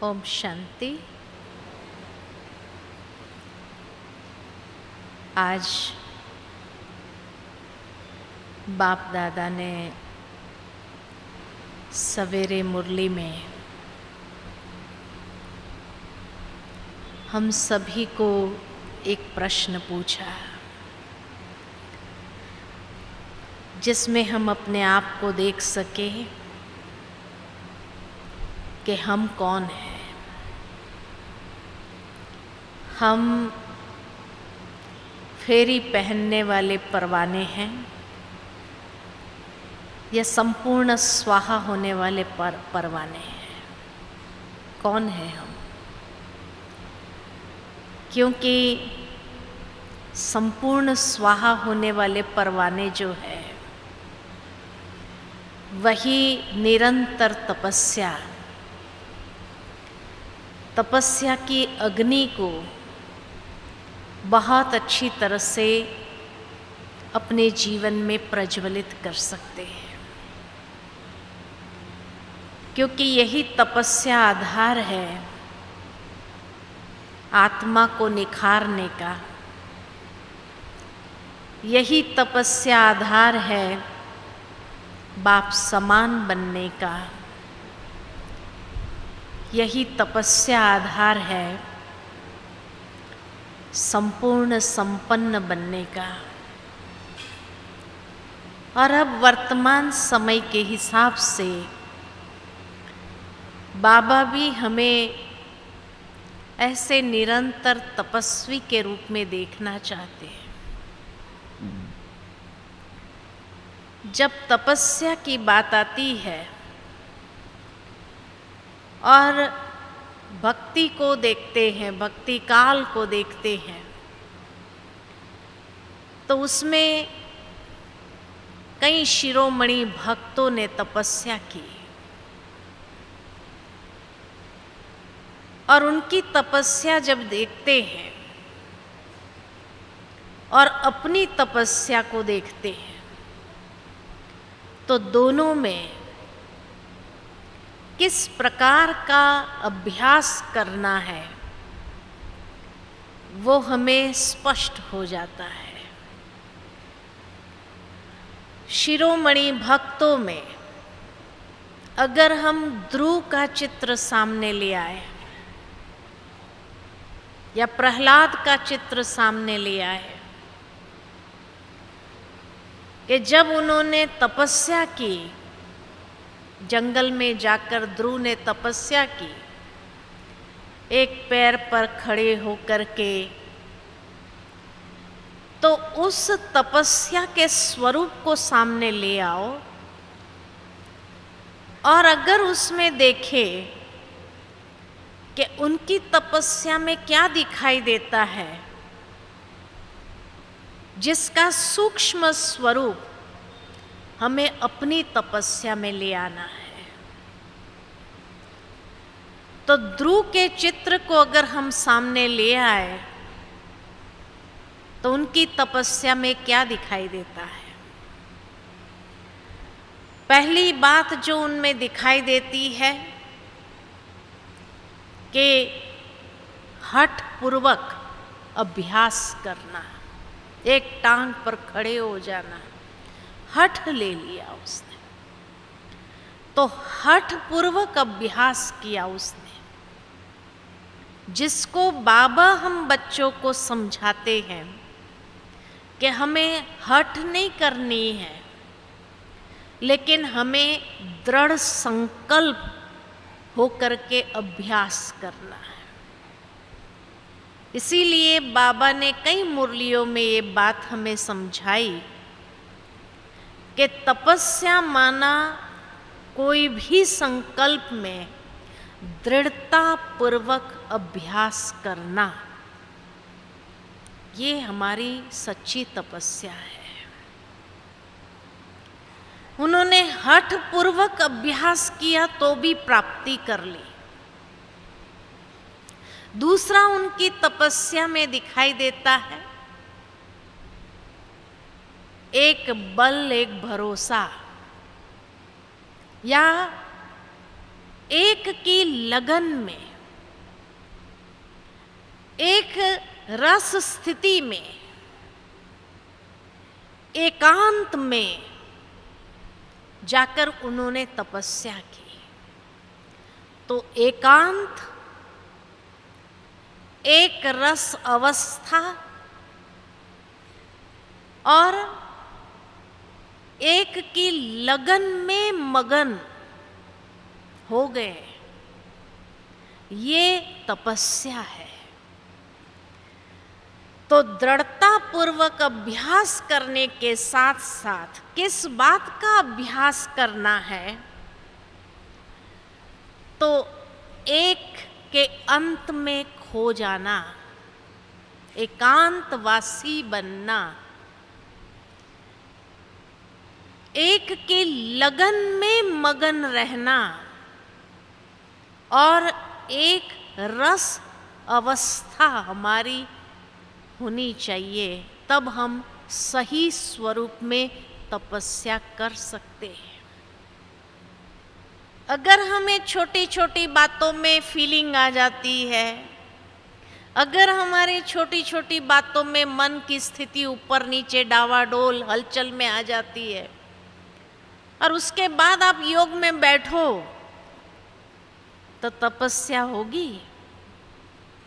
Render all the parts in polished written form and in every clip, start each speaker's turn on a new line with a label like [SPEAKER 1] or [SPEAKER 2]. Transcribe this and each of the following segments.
[SPEAKER 1] ओम शांति। आज बाप दादा ने सवेरे मुरली में हम सभी को एक प्रश्न पूछा, जिसमें हम अपने आप को देख सके कि हम कौन हैं। हम फेरी पहनने वाले परवाने हैं या संपूर्ण स्वाहा होने वाले परवाने हैं? कौन है हम? क्योंकि संपूर्ण स्वाहा होने वाले परवाने जो है वही निरंतर तपस्या की अग्नि को बहुत अच्छी तरह से अपने जीवन में प्रज्वलित कर सकते हैं, क्योंकि यही तपस्या आधार है आत्मा को निखारने का। यही तपस्या आधार है बाप समान बनने का। यही तपस्या आधार है संपूर्ण संपन्न बनने का। और अब वर्तमान समय के हिसाब से बाबा भी हमें ऐसे निरंतर तपस्वी के रूप में देखना चाहते हैं। जब तपस्या की बात आती है और भक्ति को देखते हैं, भक्ति काल को देखते हैं, तो उसमें कई शिरोमणि भक्तों ने तपस्या की और उनकी तपस्या जब देखते हैं और अपनी तपस्या को देखते हैं तो दोनों में किस प्रकार का अभ्यास करना है वो हमें स्पष्ट हो जाता है। शिरोमणि भक्तों में अगर हम ध्रुव का चित्र सामने ले आए या प्रहलाद का चित्र सामने ले आए कि जब उन्होंने तपस्या की, जंगल में जाकर ध्रुव ने तपस्या की, एक पैर पर खड़े होकर के, तो उस तपस्या के स्वरूप को सामने ले आओ और अगर उसमें देखें कि उनकी तपस्या में क्या दिखाई देता है, जिसका सूक्ष्म स्वरूप हमें अपनी तपस्या में ले आना है। तो ध्रुव के चित्र को अगर हम सामने ले आए तो उनकी तपस्या में क्या दिखाई देता है? पहली बात जो उनमें दिखाई देती है कि हठ पूर्वक अभ्यास करना, एक टांग पर खड़े हो जाना, हठ ले लिया उसने। तो हठ पूर्वक अभ्यास किया उसने, जिसको बाबा हम बच्चों को समझाते हैं कि हमें हठ नहीं करनी है, लेकिन हमें दृढ़ संकल्प होकर के अभ्यास करना है। इसीलिए बाबा ने कई मुरलियों में ये बात हमें समझाई कि तपस्या माना कोई भी संकल्प में दृढ़ता पूर्वक अभ्यास करना, ये हमारी सच्ची तपस्या है। उन्होंने हठ पूर्वक अभ्यास किया तो भी प्राप्ति कर ली। दूसरा उनकी तपस्या में दिखाई देता है एक बल, एक भरोसा, या एक एक की लगन में, एक रस स्थिति में, एकांत में जाकर उन्होंने तपस्या की। तो एकांत, एक रस अवस्था और एक की लगन में मगन हो गए, ये तपस्या है। तो दृढ़ता पूर्वक अभ्यास करने के साथ साथ किस बात का अभ्यास करना है? तो एक के अंत में खो जाना, एकांतवासी बनना, एक के लगन में मगन रहना और एक रस अवस्था हमारी होनी चाहिए, तब हम सही स्वरूप में तपस्या कर सकते हैं। अगर हमें छोटी छोटी बातों में फीलिंग आ जाती है, अगर हमारी छोटी छोटी बातों में मन की स्थिति ऊपर नीचे डावाडोल हलचल में आ जाती है और उसके बाद आप योग में बैठो, तो तपस्या होगी?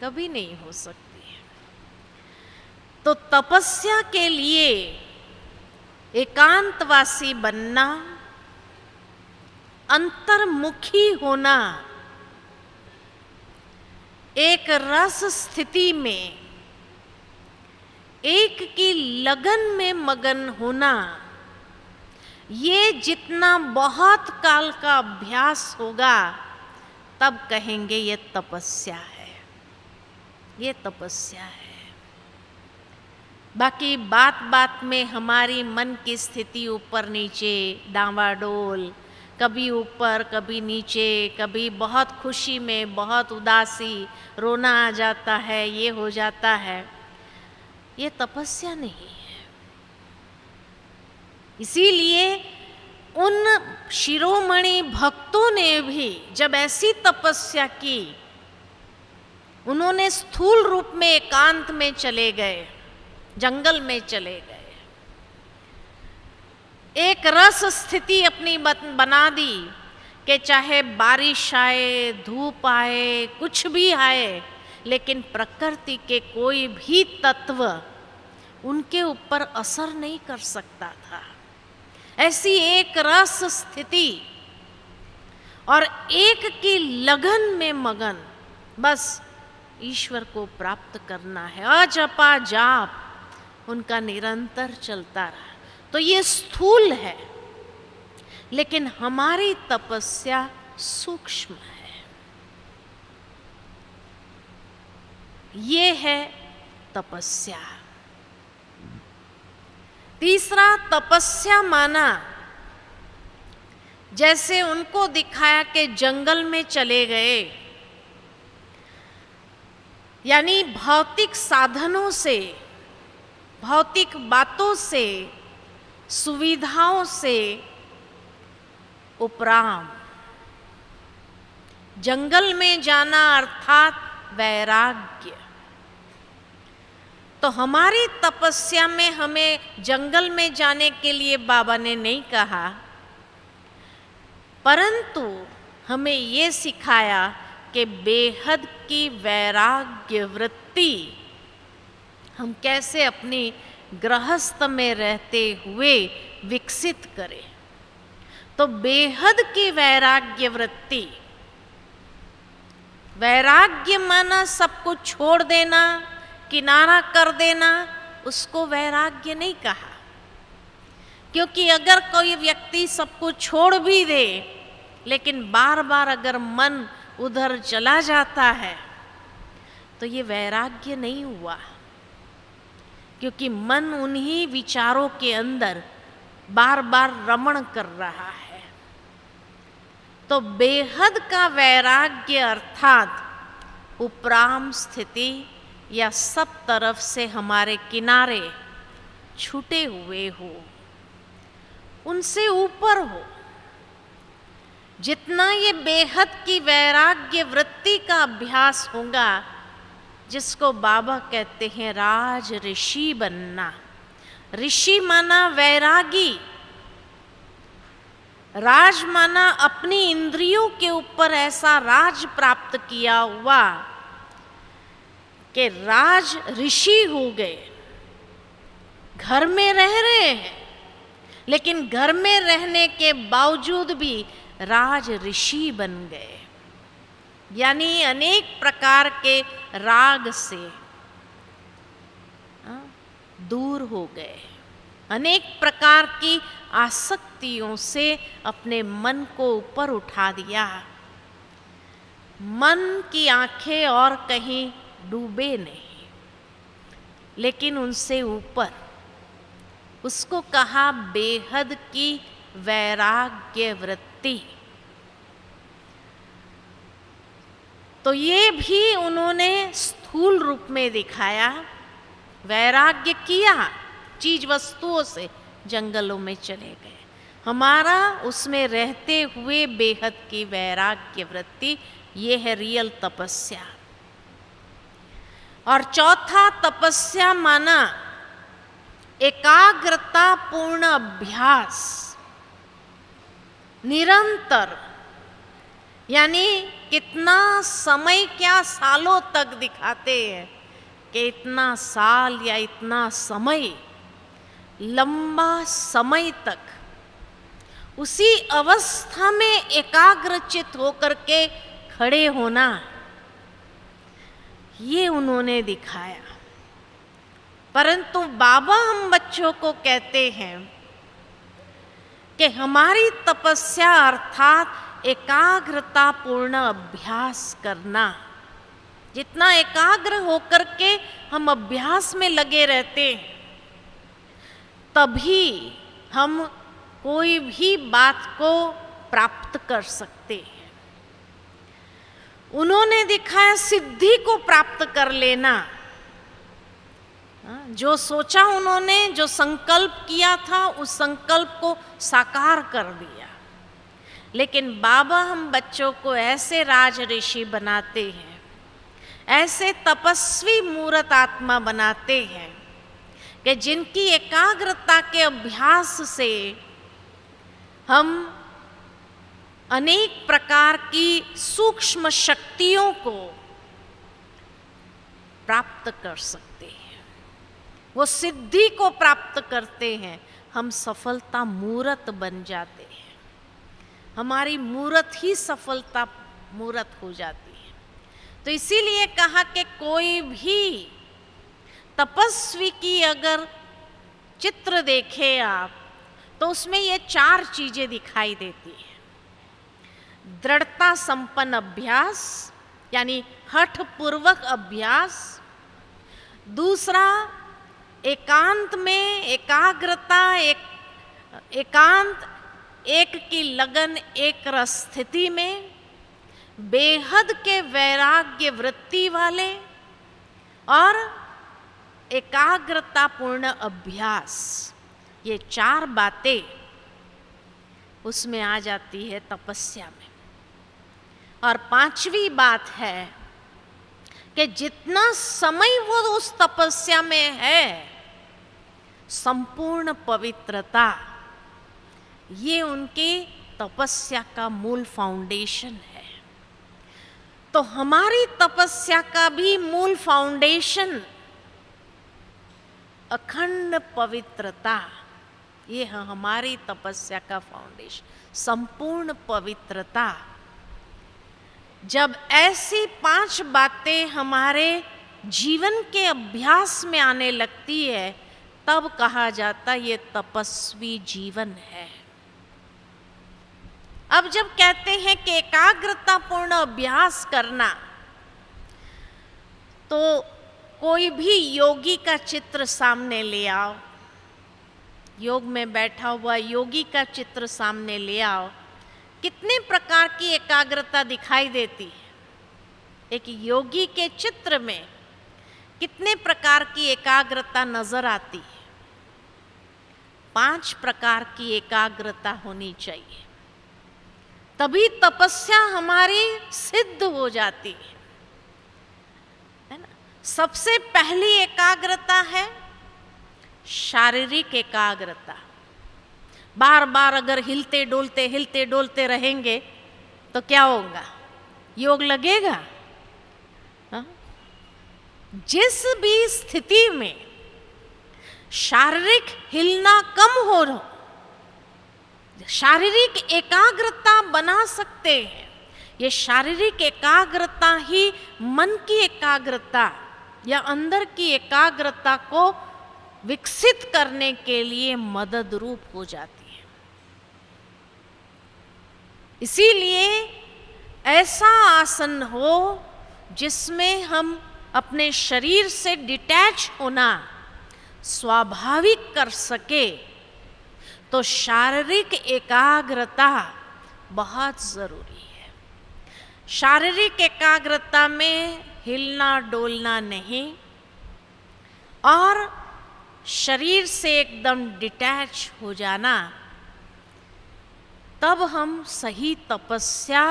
[SPEAKER 1] कभी नहीं हो सकती। तो तपस्या के लिए एकांतवासी बनना, अंतर्मुखी होना, एक रस स्थिति में एक की लगन में मगन होना, ये जितना बहुत काल का अभ्यास होगा तब कहेंगे ये तपस्या है, ये तपस्या है। बाकी बात बात में हमारी मन की स्थिति ऊपर नीचे डांवाडोल, कभी ऊपर कभी नीचे, कभी बहुत खुशी में बहुत उदासी, रोना आ जाता है, ये हो जाता है, ये तपस्या नहीं है। इसीलिए उन शिरोमणि भक्तों ने भी जब ऐसी तपस्या की, उन्होंने स्थूल रूप में एकांत में चले गए, जंगल में चले गए, एक रस स्थिति अपनी बना दी कि चाहे बारिश आए, धूप आए, कुछ भी आए, लेकिन प्रकृति के कोई भी तत्व उनके ऊपर असर नहीं कर सकता था। ऐसी एक रस स्थिति और एक की लगन में मगन, बस ईश्वर को प्राप्त करना है। अजपा जाप उनका निरंतर चलता रहा। तो ये स्थूल है, लेकिन हमारी तपस्या सूक्ष्म है। ये है तपस्या। तीसरा, तपस्या माना जैसे उनको दिखाया कि जंगल में चले गए, यानी भौतिक साधनों से, भौतिक बातों से, सुविधाओं से उपराम जंगल में जाना अर्थात वैराग्य। तो हमारी तपस्या में हमें जंगल में जाने के लिए बाबा ने नहीं कहा, परंतु हमें ये सिखाया कि बेहद की वैराग्य वृत्ति हम कैसे अपनी गृहस्थ में रहते हुए विकसित करें। तो बेहद की वैराग्य वृत्ति, वैराग्य माना सब कुछ छोड़ देना, किनारा कर देना, उसको वैराग्य नहीं कहा। क्योंकि अगर कोई व्यक्ति सब कुछ छोड़ भी दे, लेकिन बार बार अगर मन उधर चला जाता है, तो ये वैराग्य नहीं हुआ, क्योंकि मन उन्हीं विचारों के अंदर बार बार रमण कर रहा है। तो बेहद का वैराग्य अर्थात उपराम स्थिति, या सब तरफ से हमारे किनारे छूटे हुए हो, उनसे ऊपर हो, जितना ये बेहद की वैराग्य वृत्ति का अभ्यास होगा, जिसको बाबा कहते हैं राज ऋषि बनना। ऋषि माना वैरागी, राज माना अपनी इंद्रियों के ऊपर ऐसा राज प्राप्त किया हुआ कि राज ऋषि हो गए। घर में रह रहे हैं, लेकिन घर में रहने के बावजूद भी राज ऋषि बन गए, यानी अनेक प्रकार के राग से दूर हो गए, अनेक प्रकार की आसक्तियों से अपने मन को ऊपर उठा दिया। मन की आंखें और कहीं डूबे नहीं, लेकिन उनसे ऊपर, उसको कहा बेहद की वैराग्य वृत्ति। तो ये भी उन्होंने स्थूल रूप में दिखाया। वैराग्य किया, चीज वस्तुओं से जंगलों में चले गए। हमारा उसमें रहते हुए बेहद की वैराग्य वृत्ति, ये है रियल तपस्या। और चौथा, तपस्या माना एकाग्रता पूर्ण अभ्यास, निरंतर, यानी कितना समय, क्या सालों तक दिखाते हैं कि इतना साल या इतना समय, लंबा समय तक उसी अवस्था में एकाग्रचित होकर के खड़े होना, ये उन्होंने दिखाया। परंतु बाबा हम बच्चों को कहते हैं कि हमारी तपस्या अर्थात एकाग्रता पूर्ण अभ्यास करना। जितना एकाग्र होकर के हम अभ्यास में लगे रहते हैं, तभी हम कोई भी बात को प्राप्त कर सकते हैं। उन्होंने दिखाया सिद्धि को प्राप्त कर लेना। जो सोचा उन्होंने, जो संकल्प किया था, उस संकल्प को साकार कर दिया। लेकिन बाबा हम बच्चों को ऐसे राज ऋषि बनाते हैं, ऐसे तपस्वी मूर्त आत्मा बनाते हैं कि जिनकी एकाग्रता के अभ्यास से हम अनेक प्रकार की सूक्ष्म शक्तियों को प्राप्त कर सकते हैं। वो सिद्धि को प्राप्त करते हैं, हम सफलता मूर्त बन जाते हैं। हमारी मूर्त ही सफलता मूर्त हो जाती है। तो इसीलिए कहा कि कोई भी तपस्वी की अगर चित्र देखे आप, तो उसमें ये 4 चीजें दिखाई देती हैं। दृढ़ता संपन्न अभ्यास, यानी हठ पूर्वक अभ्यास। दूसरा, एकांत में एकाग्रता, एकांत, एक की लगन, एक रस स्थिति में, बेहद के वैराग्य वृत्ति वाले, और एकाग्रता पूर्ण अभ्यास। ये 4 बातें उसमें आ जाती है तपस्या में। और 5वीं बात है कि जितना समय वो उस तपस्या में है, संपूर्ण पवित्रता, ये उनकी तपस्या का मूल फाउंडेशन है। तो हमारी तपस्या का भी मूल फाउंडेशन अखंड पवित्रता, ये है हमारी तपस्या का फाउंडेशन, संपूर्ण पवित्रता। जब ऐसी 5 बातें हमारे जीवन के अभ्यास में आने लगती है, तब कहा जाता ये तपस्वी जीवन है। अब जब कहते हैं कि एकाग्रतापूर्ण अभ्यास करना, तो कोई भी योगी का चित्र सामने ले आओ, योग में बैठा हुआ योगी का चित्र सामने ले आओ, कितने प्रकार की एकाग्रता दिखाई देती है। एक योगी के चित्र में कितने प्रकार की एकाग्रता नजर आती है। 5 प्रकार की एकाग्रता होनी चाहिए। तभी तपस्या हमारी सिद्ध हो जाती है ना। सबसे पहली एकाग्रता है शारीरिक एकाग्रता। बार बार अगर हिलते डोलते रहेंगे तो क्या होगा, योग लगेगा? हा? जिस भी स्थिति में शारीरिक हिलना कम हो रहा, शारीरिक एकाग्रता बना सकते हैं। ये शारीरिक एकाग्रता ही मन की एकाग्रता या अंदर की एकाग्रता को विकसित करने के लिए मदद रूप हो जाती है। इसीलिए ऐसा आसन हो जिसमें हम अपने शरीर से डिटैच होना स्वाभाविक कर सके, तो शारीरिक एकाग्रता बहुत जरूरी है। शारीरिक एकाग्रता में हिलना डोलना नहीं और शरीर से एकदम डिटैच हो जाना, तब हम सही तपस्या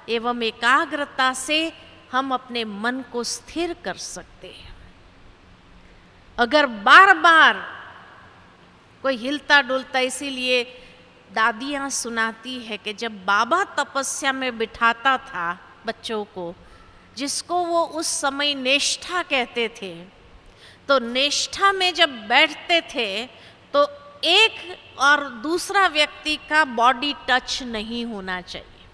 [SPEAKER 1] एवं एकाग्रता से हम अपने मन को स्थिर कर सकते हैं। अगर बार बार कोई हिलता डुलता, इसीलिए दादियाँ सुनाती है कि जब बाबा तपस्या में बिठाता था बच्चों को, जिसको वो उस समय निष्ठा कहते थे, तो निष्ठा में जब बैठते थे तो एक और दूसरा व्यक्ति का बॉडी टच नहीं होना चाहिए,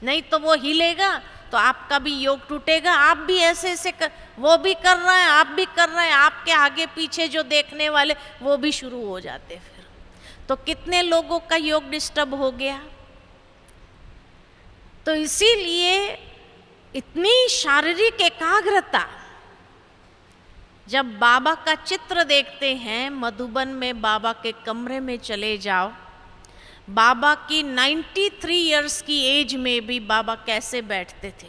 [SPEAKER 1] नहीं तो वो हिलेगा तो आपका भी योग टूटेगा। आप भी ऐसे ऐसे वो भी कर रहे हैं, आप भी कर रहे हैं, आपके आगे पीछे जो देखने वाले वो भी शुरू हो जाते, फिर तो कितने लोगों का योग डिस्टर्ब हो गया। तो इसीलिए इतनी शारीरिक एकाग्रता, जब बाबा का चित्र देखते हैं, मधुबन में बाबा के कमरे में चले जाओ, बाबा की 93 इयर्स की एज में भी बाबा कैसे बैठते थे,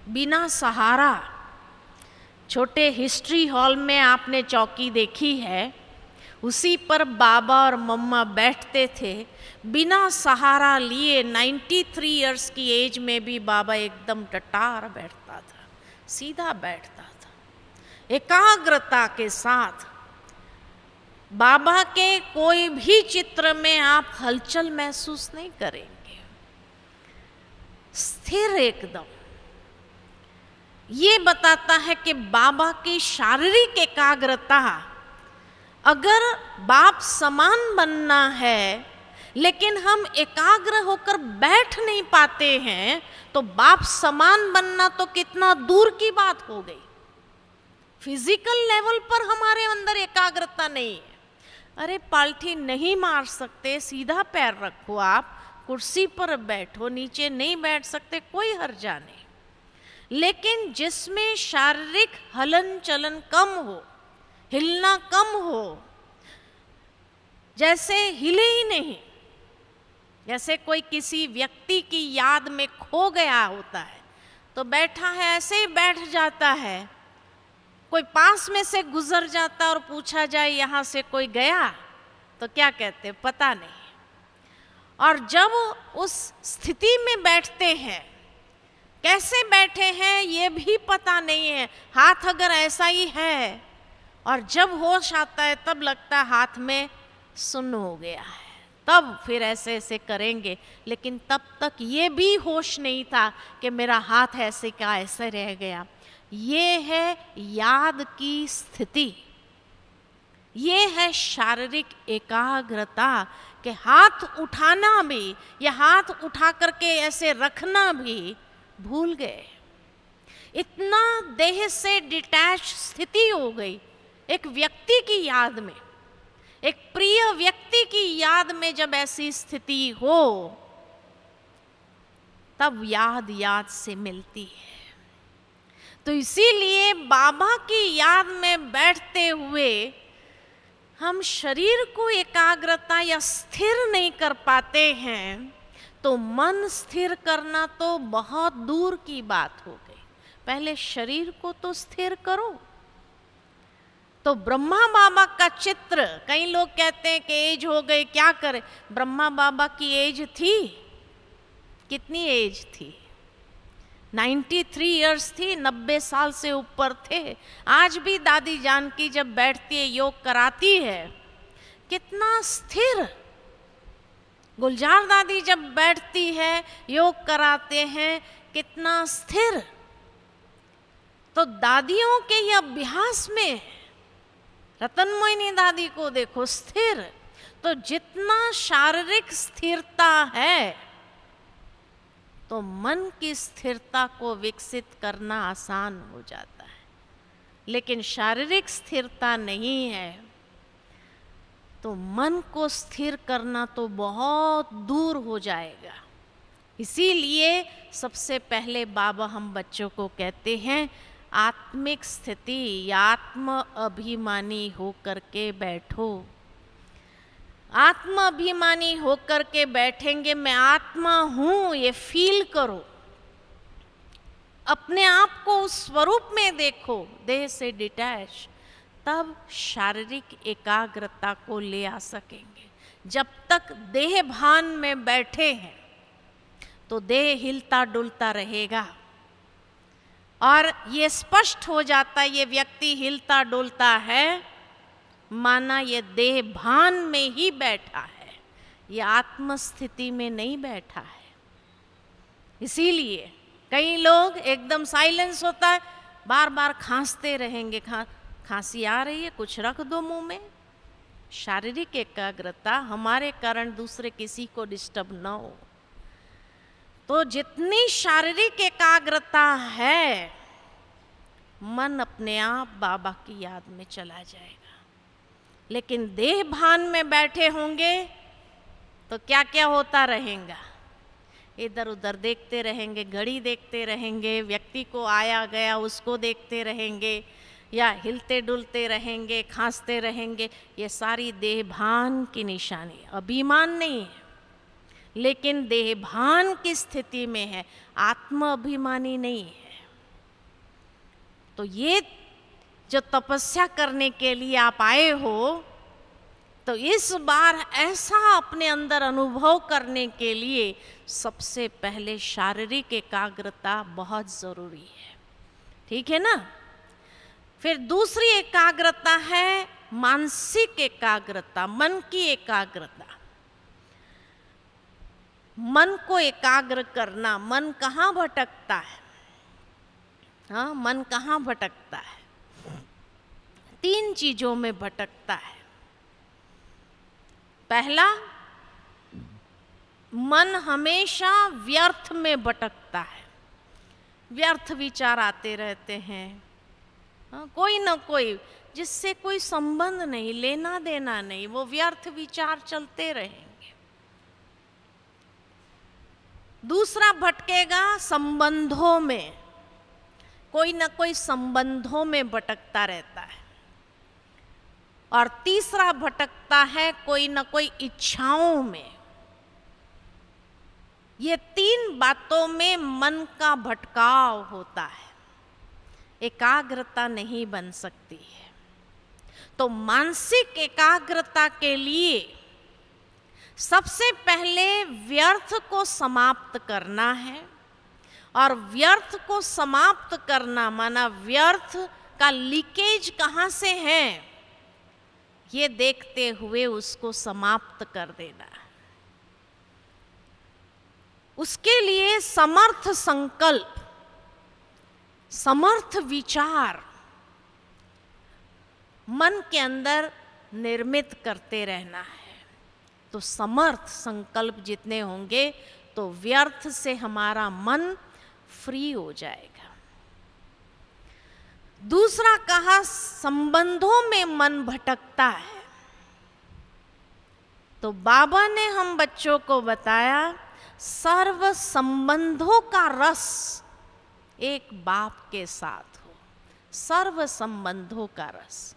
[SPEAKER 1] बिना सहारा। छोटे हिस्ट्री हॉल में आपने चौकी देखी है, उसी पर बाबा और मम्मा बैठते थे बिना सहारा लिए। 93 इयर्स की एज में भी बाबा एकदम टटार बैठता था, सीधा बैठता था, एकाग्रता के साथ। बाबा के कोई भी चित्र में आप हलचल महसूस नहीं करेंगे, स्थिर एकदम। ये बताता है कि बाबा की शारीरिक एकाग्रता, अगर बाप समान बनना है लेकिन हम एकाग्र होकर बैठ नहीं पाते हैं, तो बाप समान बनना तो कितना दूर की बात हो गई। फिजिकल लेवल पर हमारे अंदर एकाग्रता नहीं है। अरे पालथी नहीं मार सकते, सीधा पैर रखो, आप कुर्सी पर बैठो, नीचे नहीं बैठ सकते, कोई हर्जा नहीं। लेकिन जिसमें शारीरिक हलन चलन कम हो, हिलना कम हो, जैसे हिले ही नहीं, जैसे कोई किसी व्यक्ति की याद में खो गया होता है, तो बैठा है ऐसे ही बैठ जाता है। कोई पास में से गुजर जाता और पूछा जाए यहाँ से कोई गया, तो क्या कहते, पता नहीं। और जब उस स्थिति में बैठते हैं, कैसे बैठे हैं ये भी पता नहीं है, हाथ अगर ऐसा ही है, और जब होश आता है तब लगता है हाथ में सुन्न हो गया है, तब फिर ऐसे ऐसे करेंगे। लेकिन तब तक ये भी होश नहीं था कि मेरा हाथ ऐसे का ऐसे रह गया। ये है याद की स्थिति, ये है शारीरिक एकाग्रता कि हाथ उठाना भी या हाथ उठा करके ऐसे रखना भी भूल गए। इतना देह से डिटैच स्थिति हो गई। एक व्यक्ति की याद में, एक प्रिय व्यक्ति की याद में जब ऐसी स्थिति हो, तब याद याद से मिलती है। तो इसीलिए बाबा की याद में बैठते हुए हम शरीर को एकाग्रता या स्थिर नहीं कर पाते हैं, तो मन स्थिर करना तो बहुत दूर की बात हो गई। पहले शरीर को तो स्थिर करो। तो ब्रह्मा बाबा का चित्र, कई लोग कहते हैं कि एज हो गई, क्या करें। ब्रह्मा बाबा की एज थी, कितनी एज थी? 93 इयर्स थी, 90 साल से ऊपर थे। आज भी दादी जानकी जब बैठती है, योग कराती है, कितना स्थिर। गुलजार दादी जब बैठती है, योग कराते हैं, कितना स्थिर। तो दादियों के ये अभ्यास में, रतन मोहिनी दादी को देखो स्थिर। तो जितना शारीरिक स्थिरता है, तो मन की स्थिरता को विकसित करना आसान हो जाता है। लेकिन शारीरिक स्थिरता नहीं है तो मन को स्थिर करना तो बहुत दूर हो जाएगा। इसीलिए सबसे पहले बाबा हम बच्चों को कहते हैं, आत्मिक स्थिति या आत्म अभिमानी होकर के बैठो। आत्म अभिमानी होकर के बैठेंगे, मैं आत्मा हूं ये फील करो, अपने आप को उस स्वरूप में देखो, देह से डिटैच, तब शारीरिक एकाग्रता को ले आ सकेंगे। जब तक देह भान में बैठे हैं तो देह हिलता डुलता रहेगा, और ये स्पष्ट हो जाता है ये व्यक्ति हिलता डुलता है, माना ये देह भान में ही बैठा है, ये आत्म स्थिति में नहीं बैठा है। इसीलिए कई लोग एकदम साइलेंस होता है, बार बार खांसते रहेंगे, खांसी आ रही है कुछ रख दो मुंह में। शारीरिक एकाग्रता हमारे कारण दूसरे किसी को डिस्टर्ब ना हो। तो जितनी शारीरिक एकाग्रता है, मन अपने आप बाबा की याद में चला जाएगा। लेकिन देह भान में बैठे होंगे तो क्या क्या होता रहेगा, इधर उधर देखते रहेंगे, घड़ी देखते रहेंगे, व्यक्ति को आया गया उसको देखते रहेंगे, या हिलते डुलते रहेंगे, खांसते रहेंगे। ये सारी देह भान की निशानी, अभिमान नहीं है, लेकिन देह भान की स्थिति में है, आत्म अभिमानी नहीं है। तो ये जो तपस्या करने के लिए आप आए हो, तो इस बार ऐसा अपने अंदर अनुभव करने के लिए सबसे पहले शारीरिक एकाग्रता बहुत जरूरी है, ठीक है ना। फिर दूसरी एकाग्रता है मानसिक एकाग्रता, मन की एकाग्रता। मन को एकाग्र करना। मन कहाँ भटकता है? हाँ, मन कहाँ भटकता है? 3 चीजों में भटकता है। पहला, मन हमेशा व्यर्थ में भटकता है, व्यर्थ विचार आते रहते हैं, हाँ, कोई ना कोई जिससे कोई संबंध नहीं, लेना देना नहीं, वो व्यर्थ विचार चलते रहेंगे। दूसरा भटकेगा संबंधों में, कोई ना कोई संबंधों में भटकता रहता है। और तीसरा भटकता है कोई ना कोई इच्छाओं में। ये 3 बातों में मन का भटकाव होता है, एकाग्रता नहीं बन सकती है। तो मानसिक एकाग्रता के लिए सबसे पहले व्यर्थ को समाप्त करना है। और व्यर्थ को समाप्त करना माना व्यर्थ का लीकेज कहाँ से है, ये देखते हुए उसको समाप्त कर देना। उसके लिए समर्थ संकल्प, समर्थ विचार मन के अंदर निर्मित करते रहना है। तो समर्थ संकल्प जितने होंगे तो व्यर्थ से हमारा मन फ्री हो जाएगा। दूसरा कहा, संबंधों में मन भटकता है। तो बाबा ने हम बच्चों को बताया, सर्व संबंधों का रस एक बाप के साथ हो। सर्व संबंधों का रस,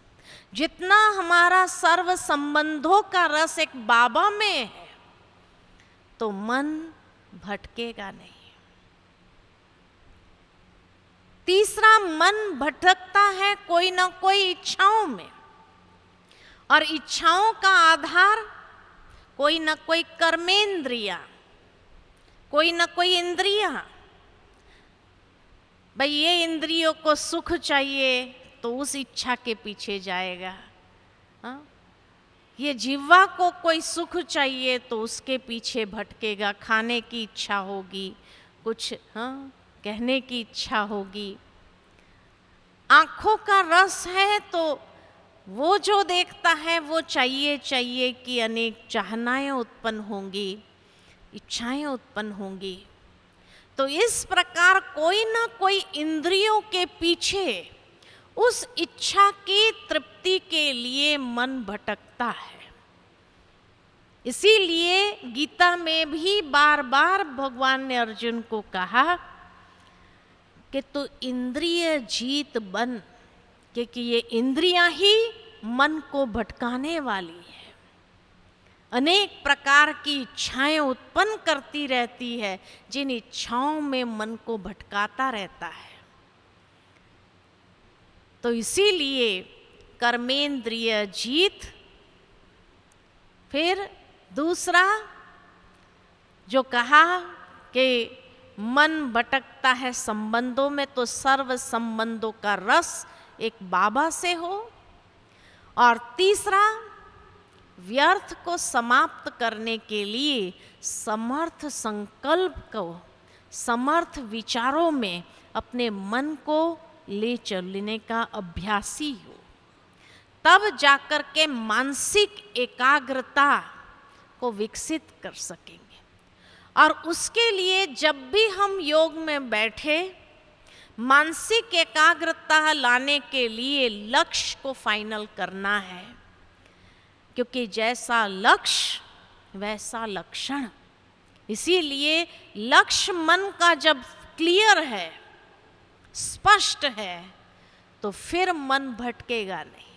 [SPEAKER 1] जितना हमारा सर्व संबंधों का रस एक बाबा में है, तो मन भटकेगा नहीं। तीसरा, मन भटकता है कोई ना कोई इच्छाओं में, और इच्छाओं का आधार कोई ना कोई कर्मेंद्रिया, कोई ना कोई इंद्रियां, भाई ये इंद्रियों को सुख चाहिए तो उस इच्छा के पीछे जाएगा। हाँ, ये जीवा को कोई सुख चाहिए तो उसके पीछे भटकेगा। खाने की इच्छा होगी, कुछ हाँ कहने की इच्छा होगी। आंखों का रस है तो वो जो देखता है वो चाहिए चाहिए कि अनेक चाहनाएं उत्पन्न होंगी, इच्छाएं उत्पन्न होंगी। तो इस प्रकार कोई ना कोई इंद्रियों के पीछे उस इच्छा की तृप्ति के लिए मन भटकता है। इसीलिए गीता में भी बार बार भगवान ने अर्जुन को कहा कि तू इंद्रिय जीत बन, क्योंकि ये इंद्रियां ही मन को भटकाने वाली है। अनेक प्रकार की इच्छाएं उत्पन्न करती रहती है, जिन इच्छाओं में मन को भटकाता रहता है। तो इसीलिए कर्मेंद्रिय जीत। फिर दूसरा जो कहा कि मन भटकता है संबंधों में, तो सर्व संबंधों का रस एक बाबा से हो। और तीसरा, व्यर्थ को समाप्त करने के लिए समर्थ संकल्प को, समर्थ विचारों में अपने मन को ले चलने का अभ्यासी हो, तब जाकर के मानसिक एकाग्रता को विकसित कर सकेंगे। और उसके लिए जब भी हम योग में बैठे, मानसिक एकाग्रता लाने के लिए लक्ष्य को फाइनल करना है, क्योंकि जैसा लक्ष्य वैसा लक्षण। इसीलिए लक्ष्य मन का जब क्लियर है, स्पष्ट है, तो फिर मन भटकेगा नहीं।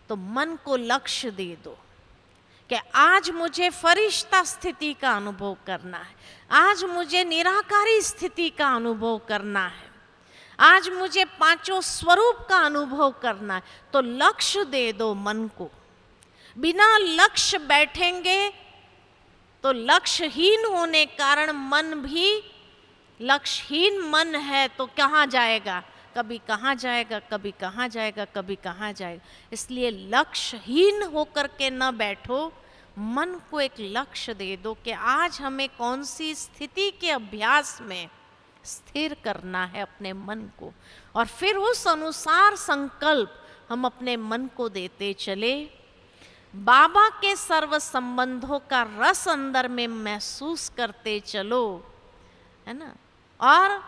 [SPEAKER 1] तो मन को लक्ष्य दे दो कि आज मुझे फरिश्ता स्थिति का अनुभव करना है, आज मुझे निराकारी स्थिति का अनुभव करना है, आज मुझे पांचों स्वरूप का अनुभव करना है। तो लक्ष्य दे दो मन को। बिना लक्ष्य बैठेंगे तो लक्ष्यहीन होने कारण मन भी, लक्ष्यहीन मन है तो कहाँ जाएगा, कभी कहाँ जाएगा, कभी कहाँ जाएगा, कभी कहाँ जाएगा। इसलिए लक्ष्यहीन होकर के न बैठो, मन को एक लक्ष्य दे दो कि आज हमें कौन सी स्थिति के अभ्यास में स्थिर करना है अपने मन को। और फिर उस अनुसार संकल्प हम अपने मन को देते चले। बाबा के सर्व संबंधों का रस अंदर में महसूस करते चलो, है ना। और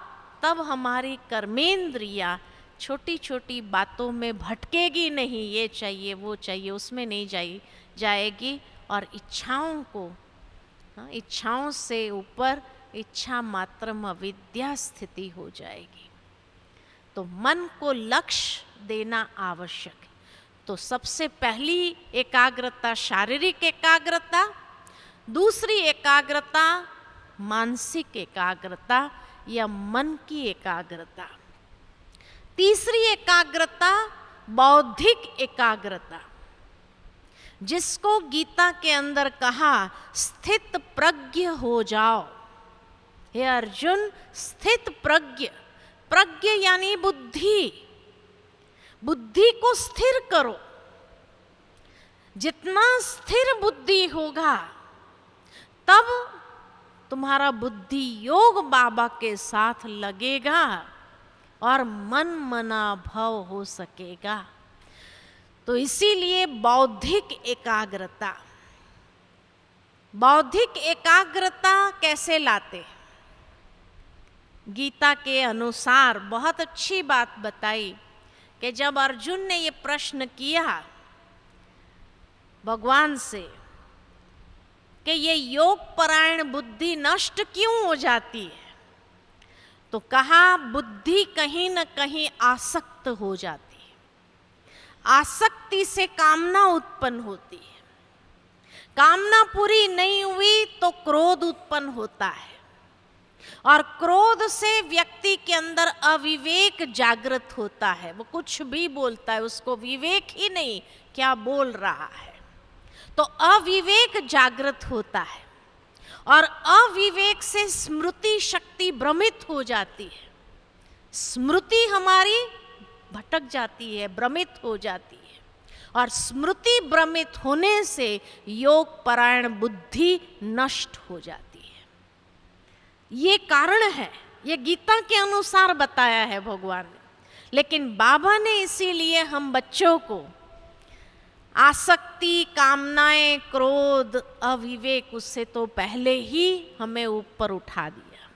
[SPEAKER 1] तब हमारी कर्मेंद्रिया छोटी छोटी बातों में भटकेगी नहीं, ये चाहिए वो चाहिए उसमें नहीं जाएगी। और इच्छाओं को, इच्छाओं से ऊपर इच्छा मात्र अविद्या स्थिति हो जाएगी। तो मन को लक्ष्य देना आवश्यक है। तो सबसे पहली एकाग्रता शारीरिक एकाग्रता, दूसरी एकाग्रता मानसिक एकाग्रता या मन की एकाग्रता, तीसरी एकाग्रता बौद्धिक एकाग्रता, जिसको गीता के अंदर कहा स्थित प्रज्ञ हो जाओ। हे अर्जुन, स्थित प्रज्ञ, प्रज्ञ यानी बुद्धि, बुद्धि को स्थिर करो। जितना स्थिर बुद्धि होगा तब तुम्हारा बुद्धि योग बाबा के साथ लगेगा और मन मना भव हो सकेगा। तो इसीलिए बौद्धिक एकाग्रता, बौद्धिक एकाग्रता कैसे लाते? गीता के अनुसार बहुत अच्छी बात बताई कि जब अर्जुन ने ये प्रश्न किया भगवान से कि ये योग परायण बुद्धि नष्ट क्यों हो जाती है, तो कहा बुद्धि कहीं न कहीं आसक्त हो जाती है। आसक्ति से कामना उत्पन्न होती है, कामना पूरी नहीं हुई तो क्रोध उत्पन्न होता है, और क्रोध से व्यक्ति के अंदर अविवेक जागृत होता है। वो कुछ भी बोलता है, उसको विवेक ही नहीं क्या बोल रहा है, तो अविवेक जागृत होता है। और अविवेक से स्मृति शक्ति भ्रमित हो जाती है। स्मृति हमारी भटक जाती है, भ्रमित हो जाती है, और स्मृति भ्रमित होने से योग परायण बुद्धि नष्ट हो जाती है। ये कारण है, ये गीता के अनुसार बताया है भगवान ने। लेकिन बाबा ने इसीलिए हम बच्चों को आसक्ति, कामनाएं, क्रोध, अविवेक, उससे तो पहले ही हमें ऊपर उठा दिया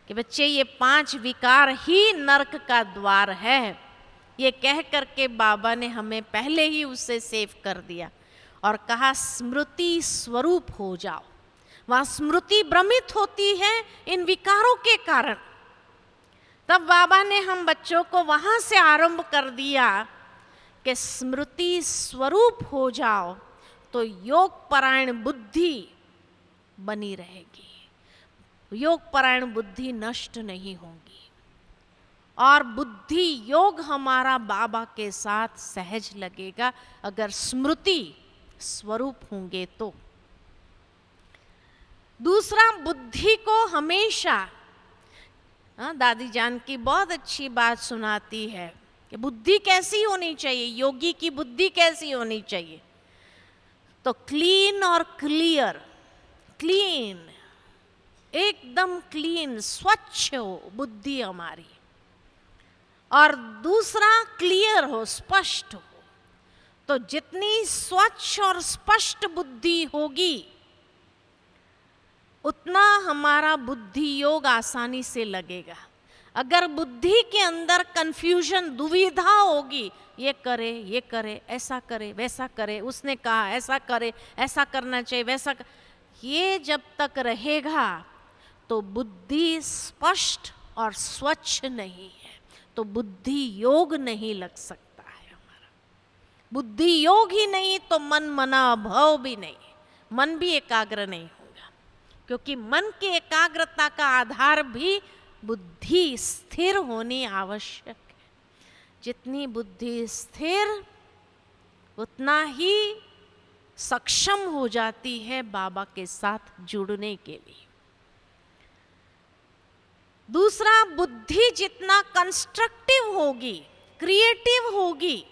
[SPEAKER 1] कि बच्चे ये 5 विकार ही नरक का द्वार है। ये कह करके बाबा ने हमें पहले ही उससे सेव कर दिया और कहा स्मृति स्वरूप हो जाओ। वहाँ स्मृति भ्रमित होती है इन विकारों के कारण। तब बाबा ने हम बच्चों को वहाँ से आरंभ कर दिया कि स्मृति स्वरूप हो जाओ तो योग परायण बुद्धि बनी रहेगी, योग परायण बुद्धि नष्ट नहीं होगी, और बुद्धि योग हमारा बाबा के साथ सहज लगेगा अगर स्मृति स्वरूप होंगे तो। दूसरा, बुद्धि को हमेशा दादी जान की बहुत अच्छी बात सुनाती है कि बुद्धि कैसी होनी चाहिए, योगी की बुद्धि कैसी होनी चाहिए। तो क्लीन और क्लियर, क्लीन, एकदम क्लीन, स्वच्छ हो बुद्धि हमारी, और दूसरा क्लियर हो, स्पष्ट हो। तो जितनी स्वच्छ और स्पष्ट बुद्धि होगी उतना हमारा बुद्धि योग आसानी से लगेगा। अगर बुद्धि के अंदर कंफ्यूजन, दुविधा होगी, ये करे, ऐसा करे, वैसा करे, उसने कहा ऐसा करे, ऐसा करना चाहिए, वैसा ये जब तक रहेगा तो बुद्धि स्पष्ट और स्वच्छ नहीं है, तो बुद्धि योग नहीं लग सकता है हमारा। बुद्धि योग ही नहीं तो मन मना भाव भी नहीं, मन भी एकाग्र नहीं होगा, क्योंकि मन की एकाग्रता का आधार भी बुद्धि स्थिर होनी आवश्यक है। जितनी बुद्धि स्थिर उतना ही सक्षम हो जाती है बाबा के साथ जुड़ने के लिए। दूसरा, बुद्धि जितना कंस्ट्रक्टिव होगी, क्रिएटिव होगी,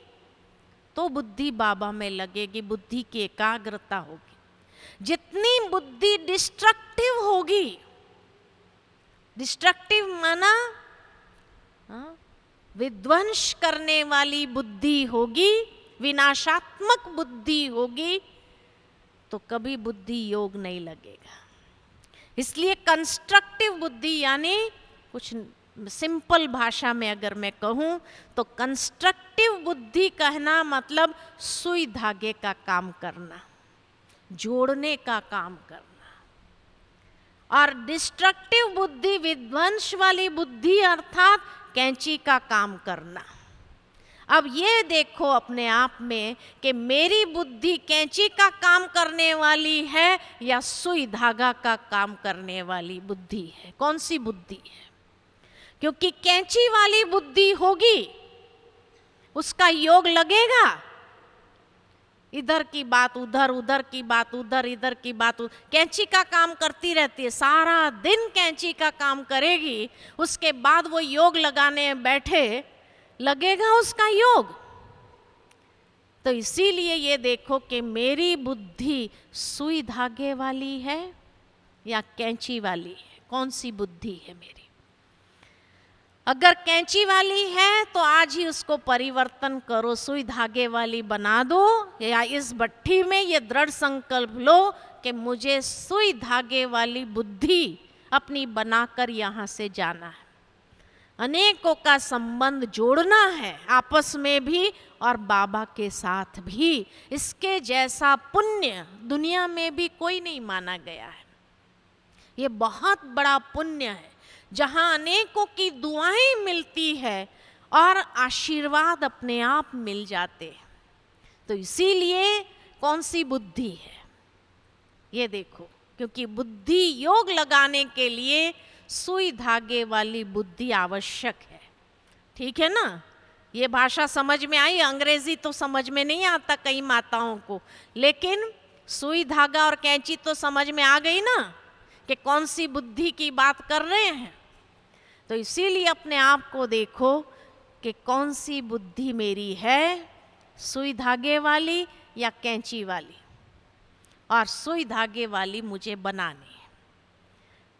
[SPEAKER 1] तो बुद्धि बाबा में लगेगी, बुद्धि की एकाग्रता होगी। जितनी बुद्धि डिस्ट्रक्टिव होगी, डिस्ट्रक्टिव माना विध्वंस करने वाली बुद्धि होगी, विनाशात्मक बुद्धि होगी, तो कभी बुद्धि योग नहीं लगेगा। इसलिए कंस्ट्रक्टिव बुद्धि, यानी कुछ सिंपल भाषा में अगर मैं कहूँ तो कंस्ट्रक्टिव बुद्धि कहना मतलब सुई धागे का काम करना, जोड़ने का काम करना। और डिस्ट्रक्टिव बुद्धि, विध्वंस वाली बुद्धि अर्थात कैंची का काम करना। अब ये देखो अपने आप में कि मेरी बुद्धि कैंची का काम करने वाली है या सुई धागा का काम करने वाली बुद्धि है, कौन सी बुद्धि है? क्योंकि कैंची वाली बुद्धि होगी उसका योग लगेगा, इधर की बात उधर, उधर की बात उधर, इधर की बात उधर, कैंची का काम करती रहती है, सारा दिन कैंची का काम करेगी, उसके बाद वो योग लगाने बैठे, लगेगा उसका योग? तो इसीलिए ये देखो कि मेरी बुद्धि सुई धागे वाली है या कैंची वाली है, कौन सी बुद्धि है मेरी? अगर कैंची वाली है तो आज ही उसको परिवर्तन करो, सुई धागे वाली बना दो, या इस भट्ठी में ये दृढ़ संकल्प लो कि मुझे सुई धागे वाली बुद्धि अपनी बनाकर यहाँ से जाना है। अनेकों का संबंध जोड़ना है, आपस में भी और बाबा के साथ भी। इसके जैसा पुण्य दुनिया में भी कोई नहीं माना गया है। ये बहुत बड़ा पुण्य है जहाँ अनेकों की दुआएं मिलती है और आशीर्वाद अपने आप मिल जाते हैं। तो इसीलिए कौन सी बुद्धि है ये देखो, क्योंकि बुद्धि योग लगाने के लिए सुई धागे वाली बुद्धि आवश्यक है। ठीक है ना? ये भाषा समझ में आई? अंग्रेजी तो समझ में नहीं आता कई माताओं को, लेकिन सुई धागा और कैंची तो समझ में आ गई ना। कि कौन सी बुद्धि की बात कर रहे हैं। तो इसीलिए अपने आप को देखो कि कौन सी बुद्धि मेरी है, सुई धागे वाली या कैंची वाली। और सुई धागे वाली मुझे बनानी है,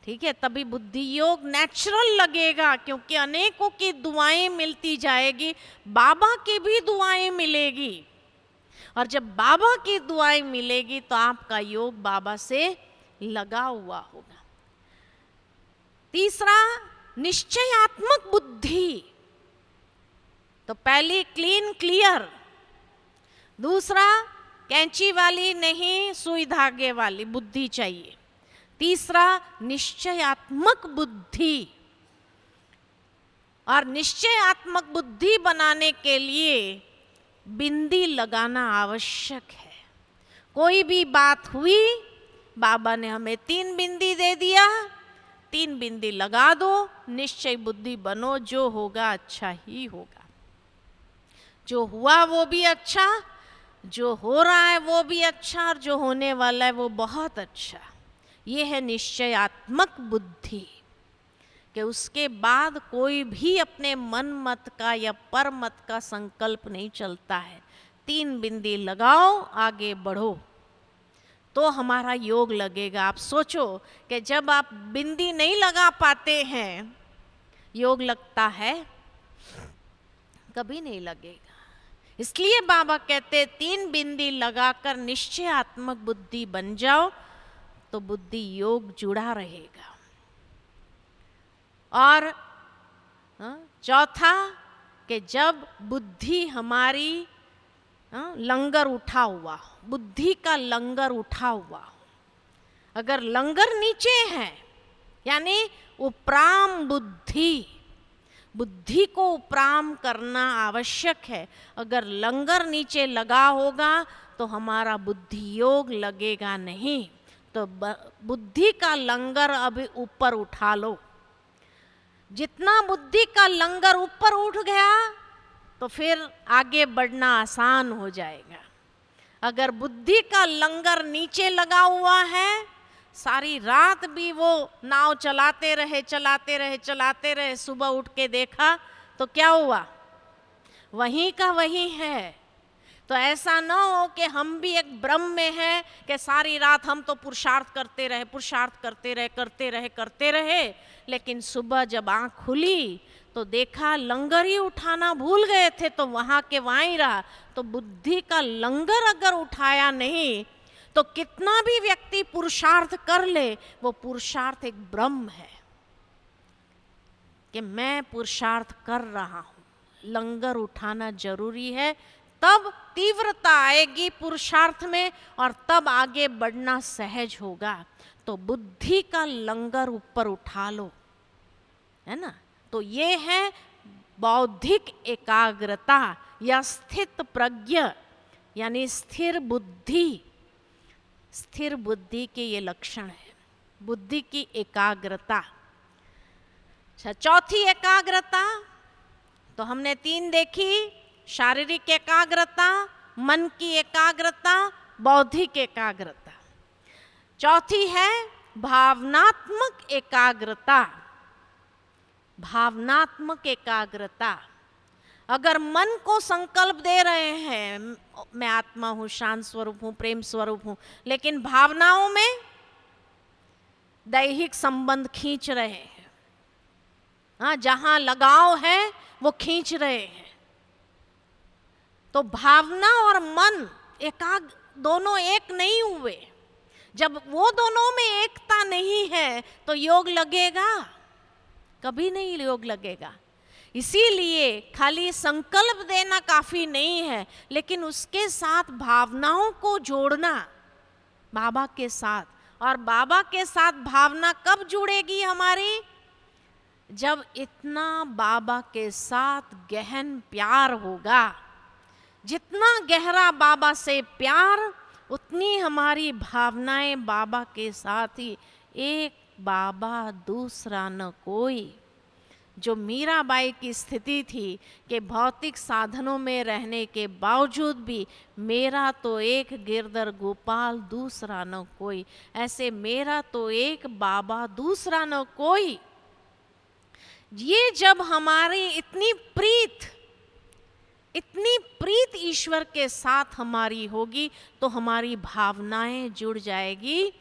[SPEAKER 1] ठीक है। तभी बुद्धि योग नेचुरल लगेगा, क्योंकि अनेकों की दुआएं मिलती जाएगी, बाबा की भी दुआएं मिलेगी। और जब बाबा की दुआएं मिलेगी तो आपका योग बाबा से लगा हुआ होगा। तीसरा, निश्चयात्मक बुद्धि। तो पहली क्लीन क्लियर, दूसरा कैंची वाली नहीं सुई धागे वाली बुद्धि चाहिए, तीसरा निश्चयात्मक बुद्धि। और निश्चयात्मक बुद्धि बनाने के लिए बिंदी लगाना आवश्यक है। कोई भी बात हुई, बाबा ने हमें 3 बिंदी दे दिया, 3 बिंदी लगा दो, निश्चय बुद्धि बनो, जो होगा अच्छा ही होगा। जो हुआ वो भी अच्छा, जो हो रहा है वो भी अच्छा, और जो होने वाला है वो बहुत अच्छा। ये है निश्चयात्मक बुद्धि, कि उसके बाद कोई भी अपने मन मत का या पर मत का संकल्प नहीं चलता है। 3 बिंदी लगाओ, आगे बढ़ो, तो हमारा योग लगेगा। आप सोचो कि जब आप बिंदी नहीं लगा पाते हैं, योग लगता है? कभी नहीं लगेगा। इसलिए बाबा कहते 3 बिंदी लगाकर निश्चयात्मक बुद्धि बन जाओ, तो बुद्धि योग जुड़ा रहेगा। और चौथा, कि जब बुद्धि हमारी लंगर उठा हुआ, बुद्धि का लंगर उठा हुआ, अगर लंगर नीचे है यानी उपराम बुद्धि, बुद्धि को उपराम करना आवश्यक है। अगर लंगर नीचे लगा होगा तो हमारा बुद्धि योग लगेगा नहीं। तो बुद्धि का लंगर अभी ऊपर उठा लो। जितना बुद्धि का लंगर ऊपर उठ गया तो फिर आगे बढ़ना आसान हो जाएगा। अगर बुद्धि का लंगर नीचे लगा हुआ है, सारी रात भी वो नाव चलाते रहे चलाते रहे चलाते रहे, सुबह उठ के देखा तो क्या हुआ? वहीं का वहीं है। तो ऐसा न हो कि हम भी एक भ्रम में हैं कि सारी रात हम तो पुरुषार्थ करते रहे पुरुषार्थ करते रहे, लेकिन सुबह जब आँख खुली तो देखा लंगर ही उठाना भूल गए थे, तो वहाँ के वहाँ ही रहा। तो बुद्धि का लंगर अगर उठाया नहीं तो कितना भी व्यक्ति पुरुषार्थ कर ले, वो पुरुषार्थ एक भ्रम है कि मैं पुरुषार्थ कर रहा हूँ। लंगर उठाना जरूरी है, तब तीव्रता आएगी पुरुषार्थ में और तब आगे बढ़ना सहज होगा। तो बुद्धि का लंगर ऊपर उठा लो, है ना। तो ये है बौद्धिक एकाग्रता या स्थित प्रज्ञ, यानी स्थिर बुद्धि। स्थिर बुद्धि के ये लक्षण है, बुद्धि की एकाग्रता। अच्छा, चौथी एकाग्रता तो हमने 3 देखी, शारीरिक एकाग्रता, मन की एकाग्रता, बौद्धिक एकाग्रता। चौथी है भावनात्मक एकाग्रता। भावनात्मक एकाग्रता, अगर मन को संकल्प दे रहे हैं मैं आत्मा हूँ, शांत स्वरूप हूँ, प्रेम स्वरूप हूँ, लेकिन भावनाओं में दैहिक संबंध खींच रहे हैं, हाँ, जहाँ लगाव है वो खींच रहे हैं, तो भावना और मन दोनों एक नहीं हुए। जब वो दोनों में एकता नहीं है तो योग लगेगा? कभी नहीं योग लगेगा। इसीलिए खाली संकल्प देना काफी नहीं है, लेकिन उसके साथ भावनाओं को जोड़ना बाबा के साथ। और बाबा के साथ भावना कब जुड़ेगी हमारी? जब इतना बाबा के साथ गहन प्यार होगा। जितना गहरा बाबा से प्यार, उतनी हमारी भावनाएं बाबा के साथ ही, एक बाबा दूसरा न कोई। जो मीराबाई की स्थिति थी कि भौतिक साधनों में रहने के बावजूद भी मेरा तो एक गिरधर गोपाल दूसरा न कोई, ऐसे मेरा तो एक बाबा दूसरा न कोई। ये जब हमारी इतनी प्रीत ईश्वर के साथ हमारी होगी तो हमारी भावनाएं जुड़ जाएगी।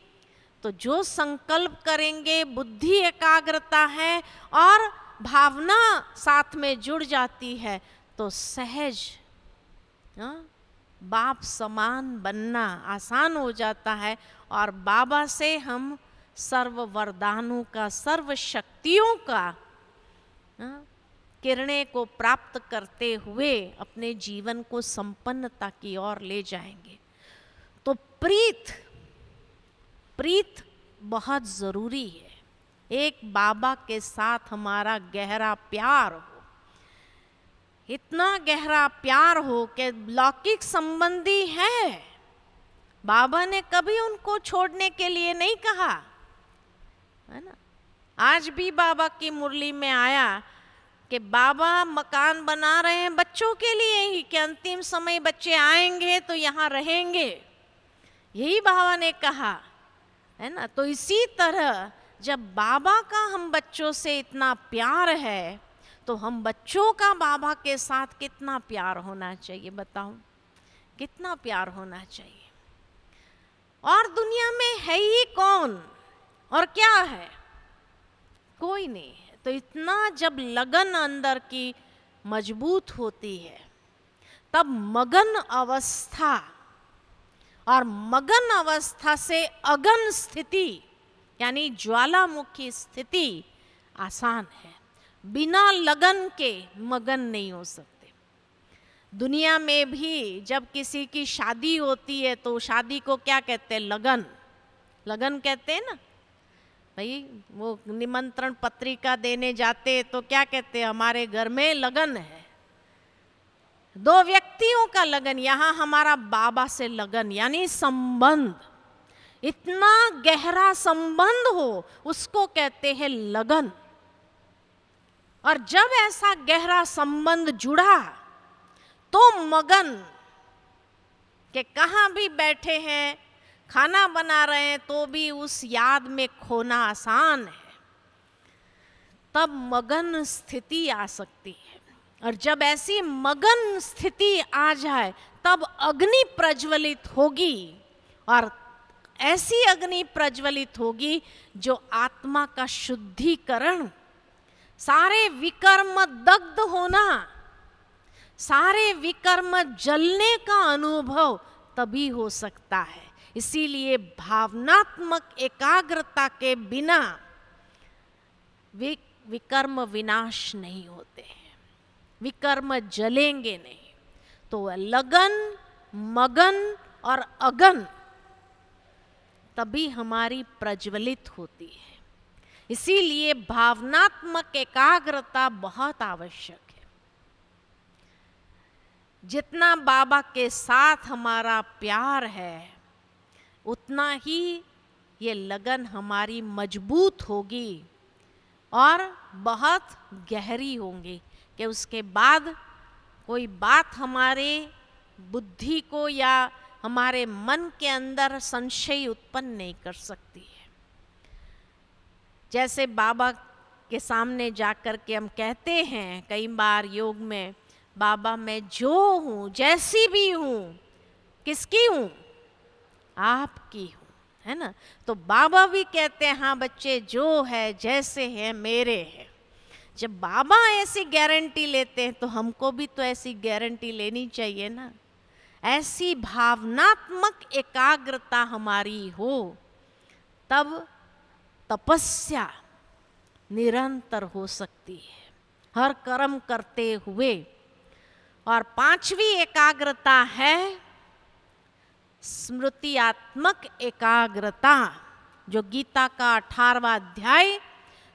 [SPEAKER 1] तो जो संकल्प करेंगे, बुद्धि एकाग्रता है और भावना साथ में जुड़ जाती है तो सहज बाप समान बनना आसान हो जाता है। और बाबा से हम सर्व वरदानों का, सर्व शक्तियों का किरणें को प्राप्त करते हुए अपने जीवन को संपन्नता की ओर ले जाएंगे। तो प्रीत बहुत जरूरी है। एक बाबा के साथ हमारा गहरा प्यार हो, इतना गहरा प्यार हो कि लौकिक संबंधी है, बाबा ने कभी उनको छोड़ने के लिए नहीं कहा, है ना। आज भी बाबा की मुरली में आया कि बाबा मकान बना रहे हैं बच्चों के लिए ही, कि अंतिम समय बच्चे आएंगे तो यहाँ रहेंगे, यही बाबा ने कहा, है ना। तो इसी तरह जब बाबा का हम बच्चों से इतना प्यार है तो हम बच्चों का बाबा के साथ कितना प्यार होना चाहिए, बताओ कितना प्यार होना चाहिए। और दुनिया में है ही कौन और क्या है, कोई नहीं है। तो इतना जब लगन अंदर की मजबूत होती है तब मगन अवस्था, और मगन अवस्था से अगन स्थिति यानी ज्वालामुखी स्थिति आसान है। बिना लगन के मगन नहीं हो सकते। दुनिया में भी जब किसी की शादी होती है तो शादी को क्या कहते हैं, लगन, लगन कहते हैं ना भाई। वो निमंत्रण पत्रिका देने जाते तो क्या कहते हैं, हमारे घर में लगन है, दो व्यक्तियों का लगन। यहाँ हमारा बाबा से लगन यानी संबंध, इतना गहरा संबंध हो उसको कहते हैं लगन। और जब ऐसा गहरा संबंध जुड़ा तो मगन कि कहाँ भी बैठे हैं, खाना बना रहे हैं तो भी उस याद में खोना आसान है, तब मगन स्थिति आ सकती है। और जब ऐसी मगन स्थिति आ जाए तब अग्नि प्रज्वलित होगी, और ऐसी अग्नि प्रज्वलित होगी जो आत्मा का शुद्धिकरण, सारे विकर्म दग्ध होना, सारे विकर्म जलने का अनुभव तभी हो सकता है। इसीलिए भावनात्मक एकाग्रता के बिना विकर्म विनाश नहीं होते हैं, विकर्म जलेंगे नहीं। तो लगन, मगन और अगन तभी हमारी प्रज्वलित होती है। इसीलिए भावनात्मक एकाग्रता बहुत आवश्यक है। जितना बाबा के साथ हमारा प्यार है उतना ही ये लगन हमारी मजबूत होगी और बहुत गहरी होंगी कि उसके बाद कोई बात हमारे बुद्धि को या हमारे मन के अंदर संशय उत्पन्न नहीं कर सकती है। जैसे बाबा के सामने जाकर के हम कहते हैं कई बार योग में, बाबा मैं जो हूँ, जैसी भी हूँ, किसकी हूँ, आपकी हूँ, है ना। तो बाबा भी कहते हैं हाँ बच्चे जो है जैसे है मेरे है। जब बाबा ऐसी गारंटी लेते हैं तो हमको भी तो ऐसी गारंटी लेनी चाहिए ना। ऐसी भावनात्मक एकाग्रता हमारी हो तब तपस्या निरंतर हो सकती है, हर कर्म करते हुए। और पांचवी एकाग्रता है स्मृतियात्मक एकाग्रता, जो गीता का 18वां अध्याय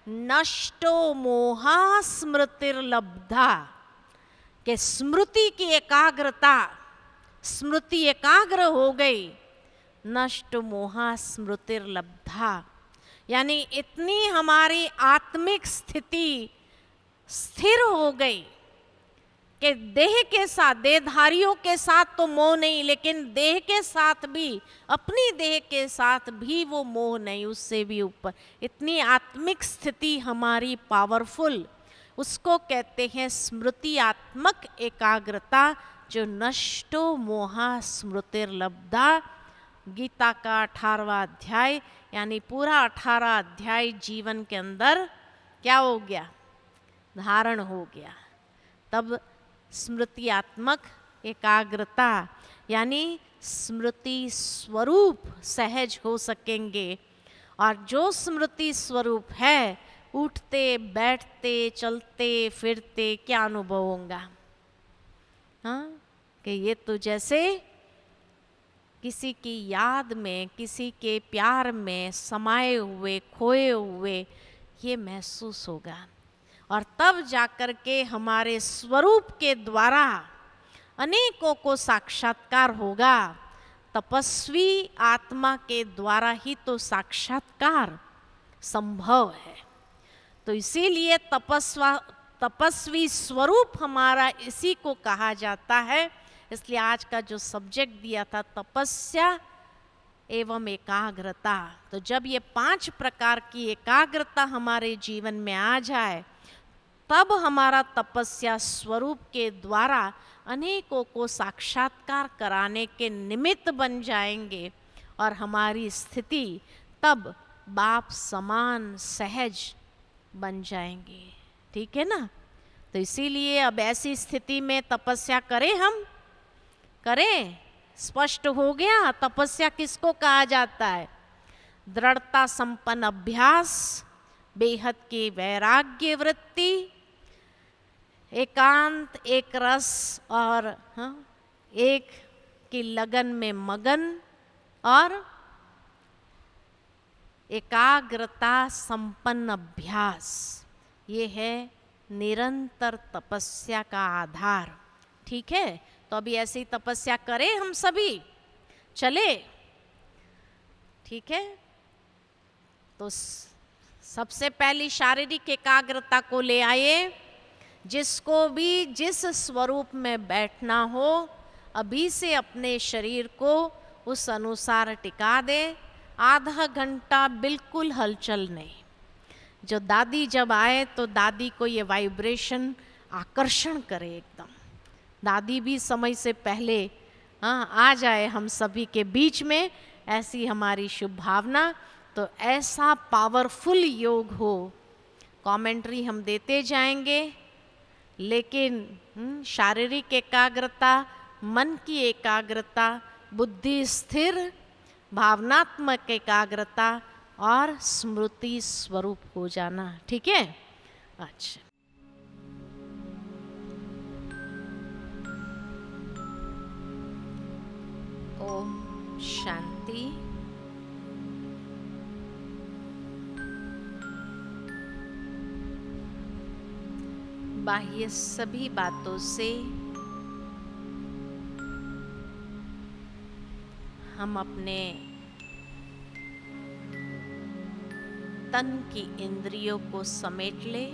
[SPEAKER 1] नष्टो मोहा स्मृतिर्लब्धा, के स्मृति की एकाग्रता, स्मृति एकाग्र हो गई, नष्ट मोहा स्मृतिर्लब्धा, यानी इतनी हमारी आत्मिक स्थिति स्थिर हो गई कि देह के साथ, देहधारियों के साथ तो मोह नहीं, लेकिन देह के साथ भी, अपनी देह के साथ भी वो मोह नहीं, उससे भी ऊपर, इतनी आत्मिक स्थिति हमारी पावरफुल, उसको कहते हैं स्मृतियात्मक एकाग्रता, जो नष्टो मोहा स्मृतिर्लब्धा। गीता का 18वां अध्याय, यानी पूरा 18 अध्याय जीवन के अंदर क्या हो गया, धारण हो गया। तब स्मृतियात्मक एकाग्रता यानी स्मृति स्वरूप सहज हो सकेंगे। और जो स्मृति स्वरूप है, उठते बैठते चलते फिरते क्या अनुभव होगा, हाँ, कि ये तो जैसे किसी की याद में, किसी के प्यार में समाये हुए, खोए हुए ये महसूस होगा। और तब जाकर के हमारे स्वरूप के द्वारा अनेकों को साक्षात्कार होगा। तपस्वी आत्मा के द्वारा ही तो साक्षात्कार संभव है। तो इसीलिए तपस्वी स्वरूप हमारा इसी को कहा जाता है। इसलिए आज का जो सब्जेक्ट दिया था, तपस्या एवं एकाग्रता, तो जब ये 5 प्रकार की एकाग्रता हमारे जीवन में आ जाए, तब हमारा तपस्या स्वरूप के द्वारा अनेकों को साक्षात्कार कराने के निमित्त बन जाएंगे और हमारी स्थिति तब बाप समान सहज बन जाएंगे। ठीक है ना। तो इसीलिए अब ऐसी स्थिति में तपस्या करें, हम करें। स्पष्ट हो गया तपस्या किसको कहा जाता है। दृढ़ता संपन्न अभ्यास, बेहद की वैराग्य वृत्ति, एकांत, एक रस और एक की लगन में मगन, और एकाग्रता संपन्न अभ्यास, ये है निरंतर तपस्या का आधार। ठीक है। तो अभी ऐसी तपस्या करें हम सभी, चले। ठीक है। तो सबसे पहली शारीरिक एकाग्रता को ले आए। जिसको भी जिस स्वरूप में बैठना हो, अभी से अपने शरीर को उस अनुसार टिका दे। आधा घंटा बिल्कुल हलचल नहीं। जो दादी जब आए तो दादी को ये वाइब्रेशन आकर्षण करे एकदम। दादी भी समय से पहले आ जाए हम सभी के बीच में, ऐसी हमारी शुभ भावना। तो ऐसा पावरफुल योग हो। कमेंट्री हम देते जाएंगे, लेकिन शारीरिक एकाग्रता, मन की एकाग्रता, बुद्धि स्थिर, भावनात्मक एकाग्रता और स्मृति स्वरूप हो जाना। ठीक है। अच्छा, ओम शांति। बाह्य सभी बातों से हम अपने तन की इंद्रियों को समेट ले।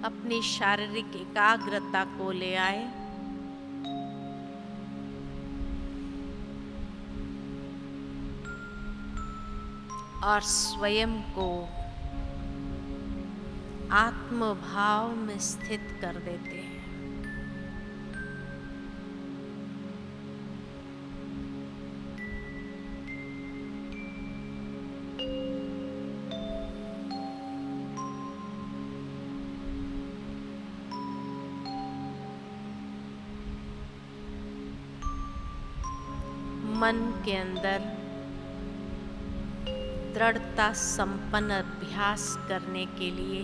[SPEAKER 1] अपनी शारीरिक एकाग्रता को ले आए। और स्वयं को आत्मभाव में स्थित कर देते हैं। मन के अंदर दृढ़ता संपन्न अभ्यास करने के लिए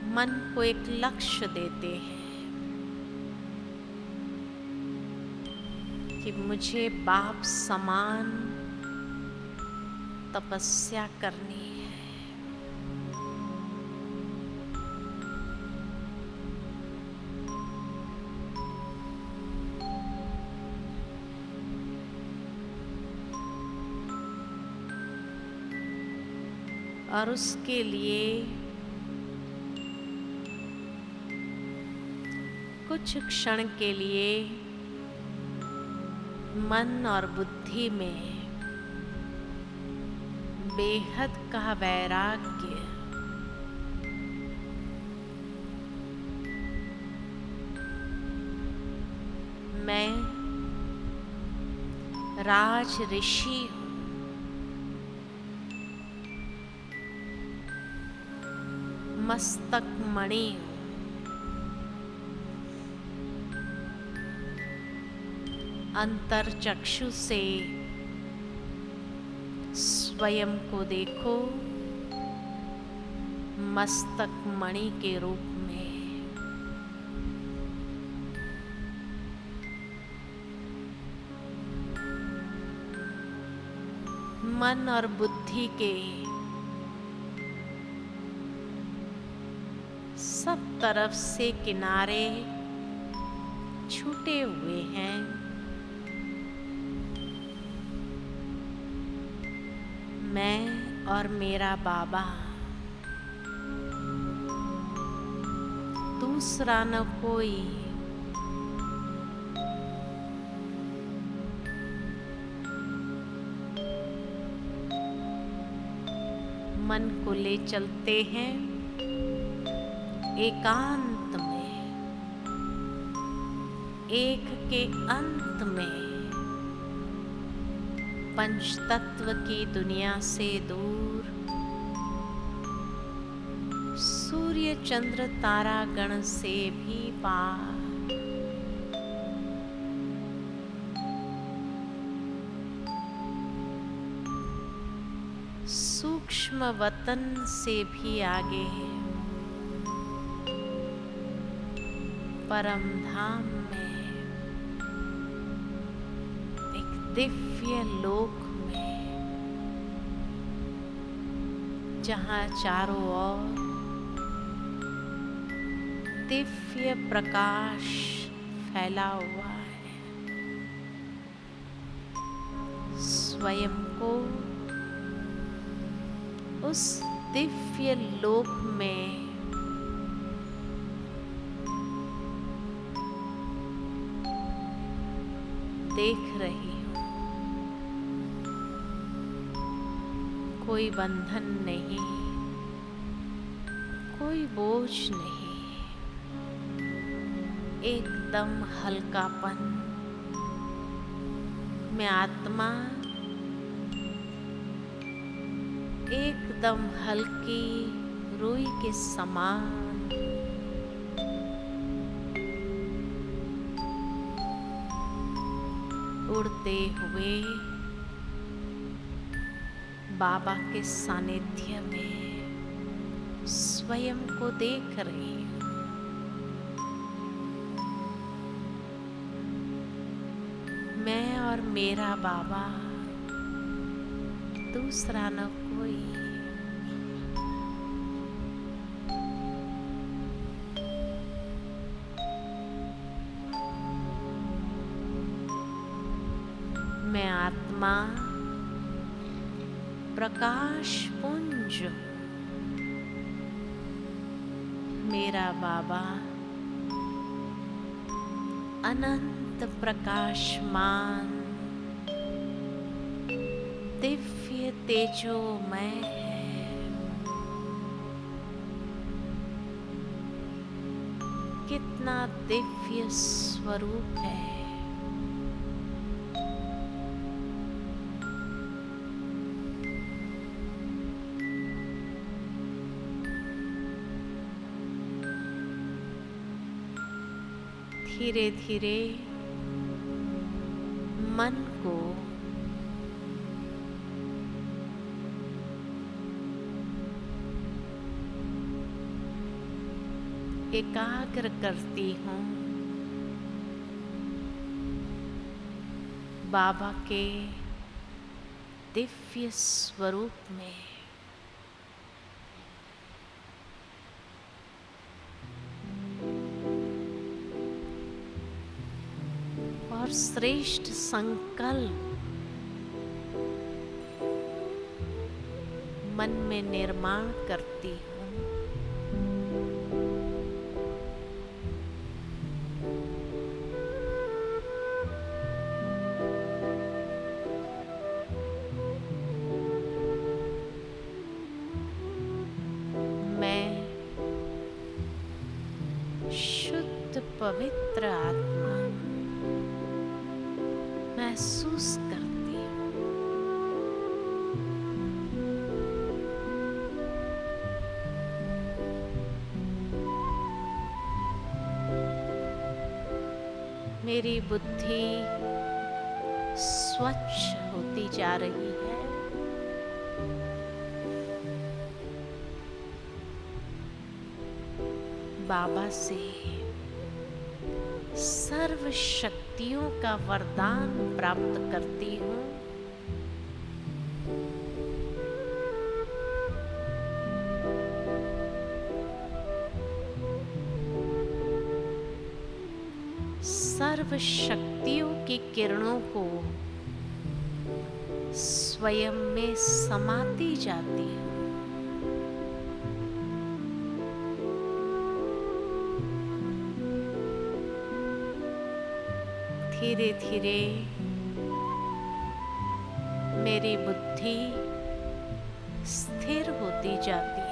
[SPEAKER 1] मन को एक लक्ष्य देते हैं कि मुझे बाप समान तपस्या करनी है। और उसके लिए कुछ क्षण के लिए मन और बुद्धि में बेहद का वैराग्य मैं राज ऋषि हूँ, मस्तक मणि हूँ, अंतर चक्षु से स्वयं को देखो मस्तक मणि के रूप में। मन और बुद्धि के सब तरफ से किनारे छूटे हुए हैं। मैं और मेरा बाबा, दूसरा न कोई। मन को ले चलते हैं एकांत में, एक के अंत में, पंचतत्व की दुनिया से दूर, सूर्य चंद्र तारा गण से भी पार। सूक्ष्म वतन से भी आगे, परम धाम में, एक दिव्य लोक में, जहाँ चारों ओर दिव्य प्रकाश फैला हुआ है। स्वयं को उस दिव्य लोक में देख रही हूँ। कोई बंधन नहीं, कोई बोझ नहीं, एकदम हल्कापन में आत्मा एकदम हल्की रुई के समान उड़ते हुए बाबा के सानिध्य में स्वयं को देख रही हूँ। मैं और मेरा बाबा, दूसरा न कोई। मैं आत्मा प्रकाश पुंज, मेरा बाबा अनंत प्रकाशमान दिव्य तेजोमय है। कितना दिव्य स्वरूप है। धीरे धीरे मन को एकाग्र करती हूँ बाबा के दिव्य स्वरूप में। और श्रेष्ठ संकल्प मन में निर्माण करती हूँ। मैं शुद्ध पवित्र आत्मा महसूस करती हूँ। मेरी बुद्धि स्वच्छ होती जा रही है। बाबा से सर्व शक्तियों का वरदान प्राप्त करती हूँ। सर्व शक्तियों की किरणों को स्वयं में समाती जाती हूँ। धीरे धीरे मेरी बुद्धि स्थिर होती जाती है।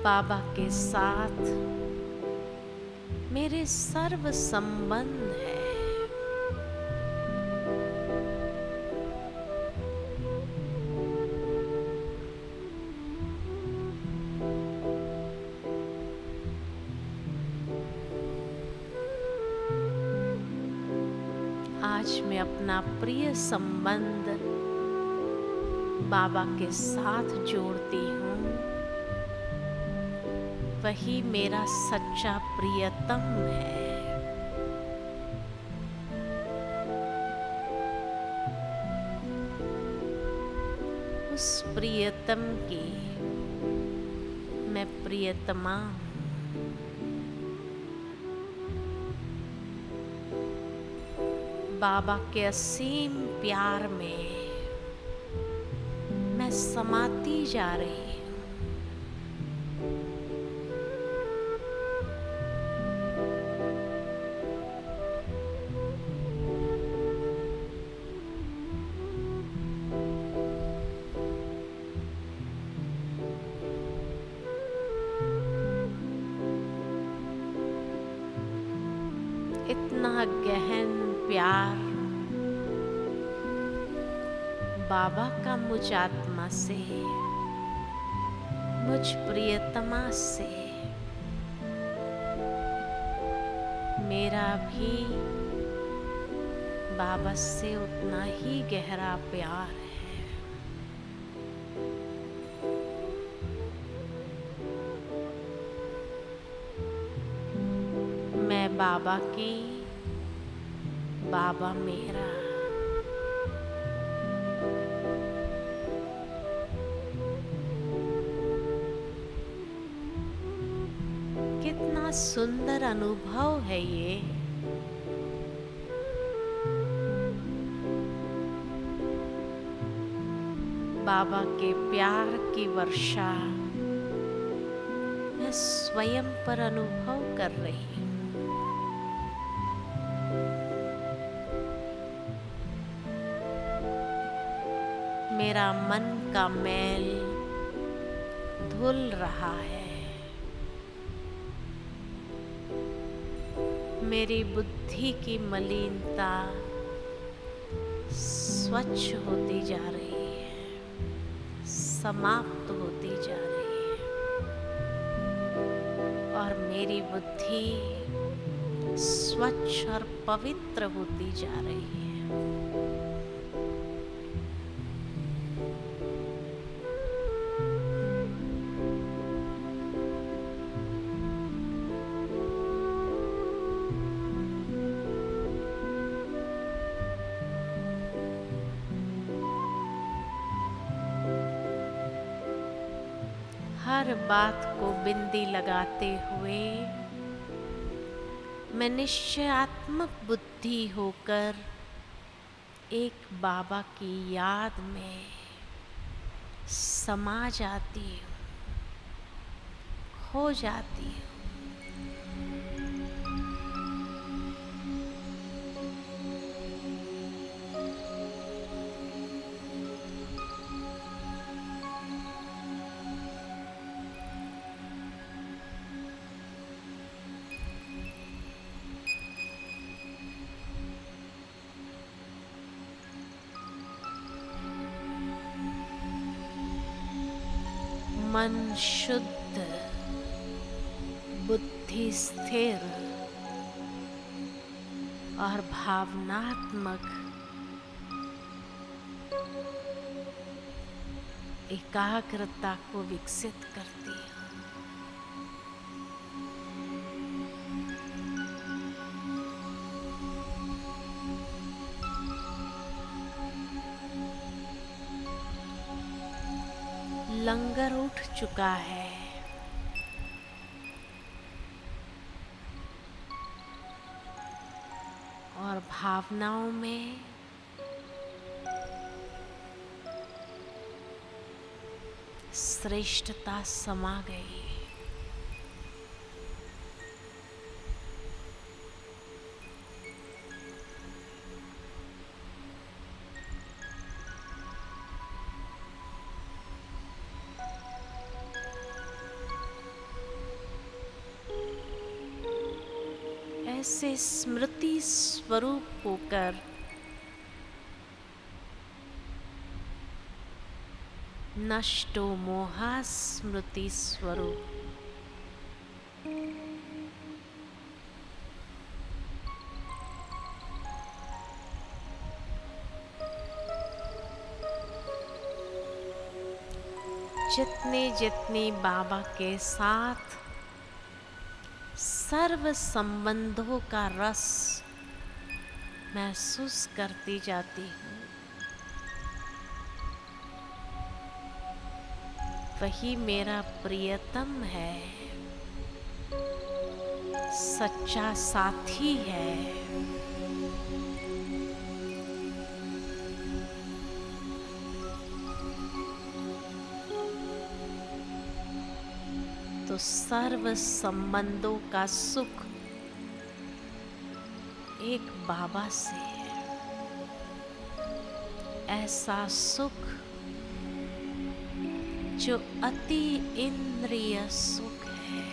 [SPEAKER 1] बाबा के साथ मेरे सर्व संबंध है। आज मैं अपना प्रिय संबंध बाबा के साथ जोड़ती हूँ। वही मेरा सच्चा प्रियतम है। उस प्रियतम की मैं प्रियतमा हूँ। बाबा के असीम प्यार में मैं समाती जा रही हूँ। इतना गहन प्यार बाबा का मुझ आत्मा से, मुझ प्रियतमा से मेरा भी बाबा से उतना ही गहरा प्यार है। मैं बाबा की, बाबा मेरा। कितना सुंदर अनुभव है ये। बाबा के प्यार की वर्षा मैं स्वयं पर अनुभव कर रही हूँ। मेरा मन का मैल धुल रहा है। मेरी बुद्धि की मलिनता स्वच्छ होती जा रही है, समाप्त होती जा रही है और मेरी बुद्धि स्वच्छ और पवित्र होती जा रही है। हर बात को बिंदी लगाते हुए मैं निश्चयात्मक बुद्धि होकर एक बाबा की याद में समा जाती हूँ, खो जाती हूँ। मन शुद्ध, बुद्धि स्थिर और भावनात्मक एकाग्रता को विकसित करती है। लंगर उठ चुका है। और भावनाओं में श्रेष्ठता समा गई। ऐसे स्मृति स्वरूप होकर नष्टो मोहा स्मृति स्वरूप जितने जितने बाबा के साथ सर्व संबंधों का रस महसूस करती जाती हूँ, वही मेरा प्रियतम है, सच्चा साथी है। तो सर्व संबंधों का सुख एक बाबा से है। ऐसा सुख जो अति इंद्रिय सुख है।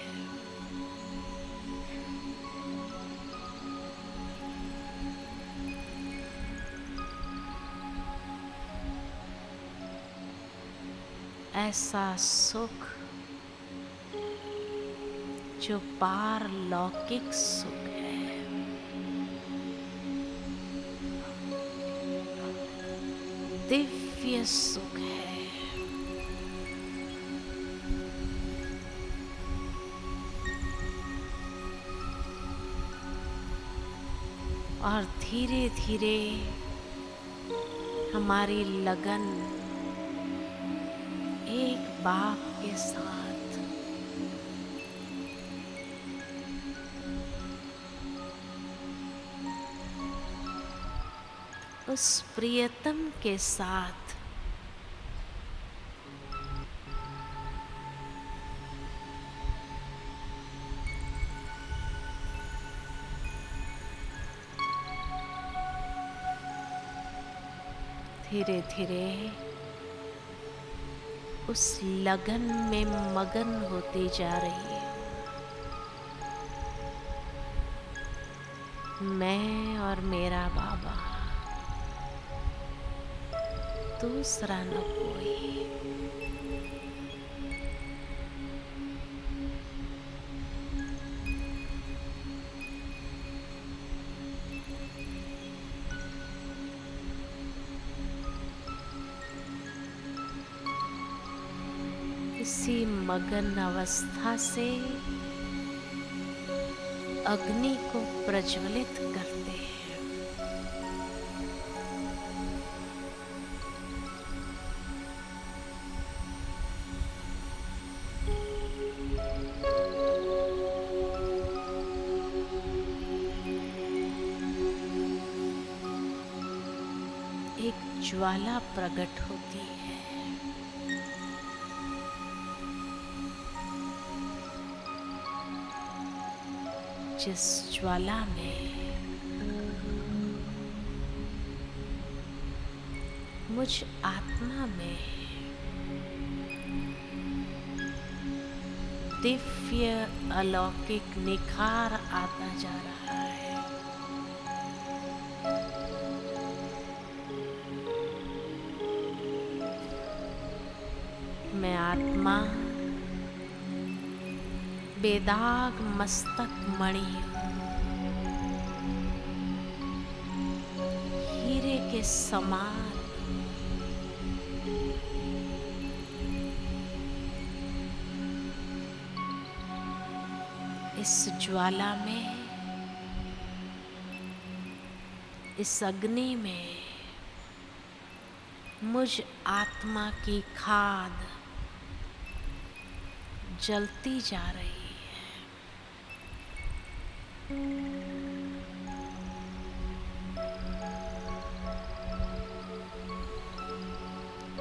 [SPEAKER 1] ऐसा सुख जो पारलौकिक सुख है। दिव्य सुख है। और धीरे धीरे हमारी लगन एक बाप के साथ उस प्रियतम के साथ धीरे धीरे उस लगन में मगन होती जा रही है। मैं और मेरा बाबा, दूसरा न कोई। इसी मगन अवस्था से अग्नि को प्रज्वलित करते हैं। एक ज्वाला प्रकट होती है। जिस ज्वाला में मुझ आत्मा में दिव्य अलौकिक निखार आता जा रहा है। मैं आत्मा बेदाग मस्तक मणि हीरे के समान इस ज्वाला में, इस अग्नि में मुझ आत्मा की खाद जलती जा रही है।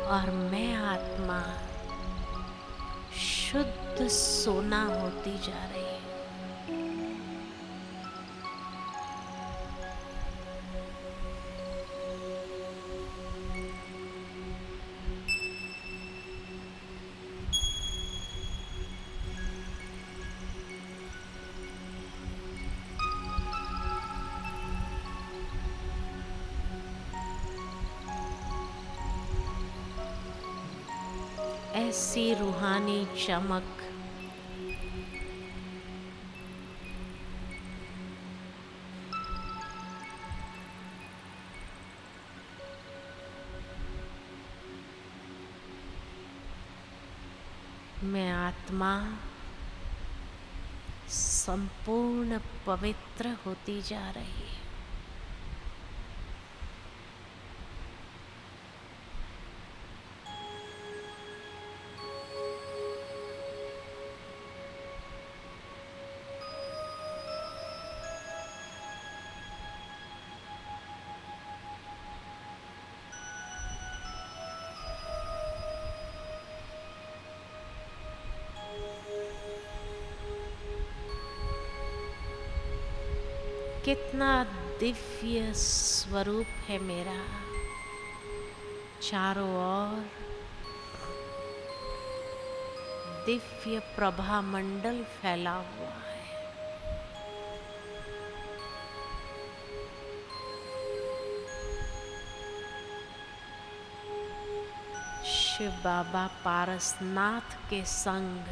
[SPEAKER 1] और मैं आत्मा शुद्ध सोना होती जा रही है। ऐसी रूहानी चमक मैं आत्मा संपूर्ण पवित्र होती जा रही है। कितना दिव्य स्वरूप है मेरा। चारों ओर दिव्य प्रभा मंडल फैला हुआ है। शिव बाबा पारसनाथ के संग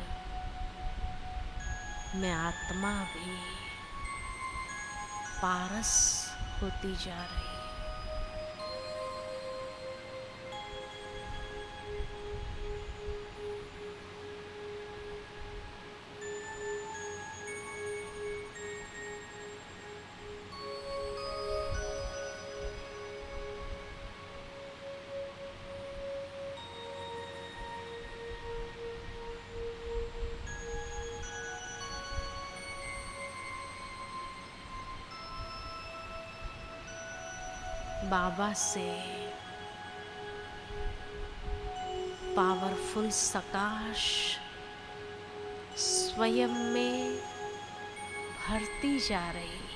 [SPEAKER 1] मैं आत्मा भी पारस होती जा रही है। बाबा से पावरफुल सकाश स्वयं में भरती जा रही है।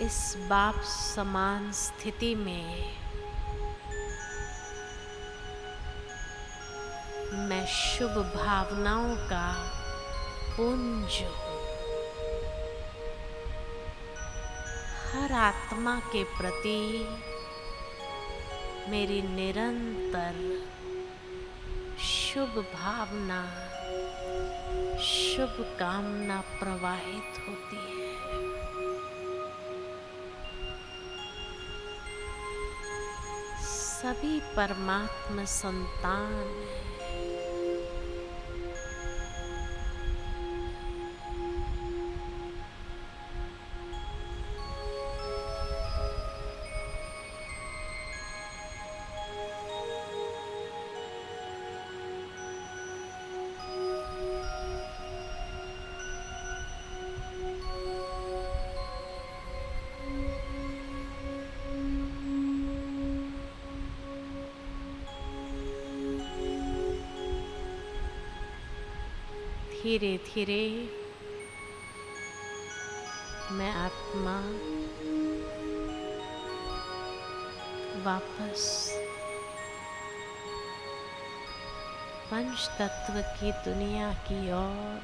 [SPEAKER 1] इस बाप समान स्थिति में मैं शुभ भावनाओं का पुंज हूँ। हर आत्मा के प्रति मेरी निरंतर शुभ भावना, शुभ कामना प्रवाहित होती है। सभी परमात्मा संतान हैं। धीरे धीरे मैं आत्मा वापस पंच तत्व की दुनिया की ओर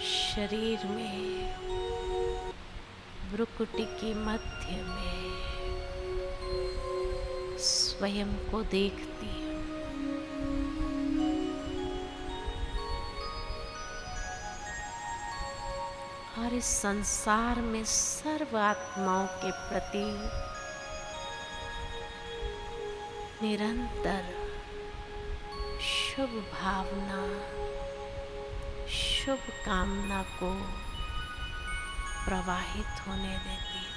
[SPEAKER 1] शरीर में भ्रुकुटी के मध्य में स्वयं को देखती हूँ। और इस संसार में सर्व आत्माओं के प्रति निरंतर शुभ भावना, शुभ कामना को प्रवाहित होने देती हूँ।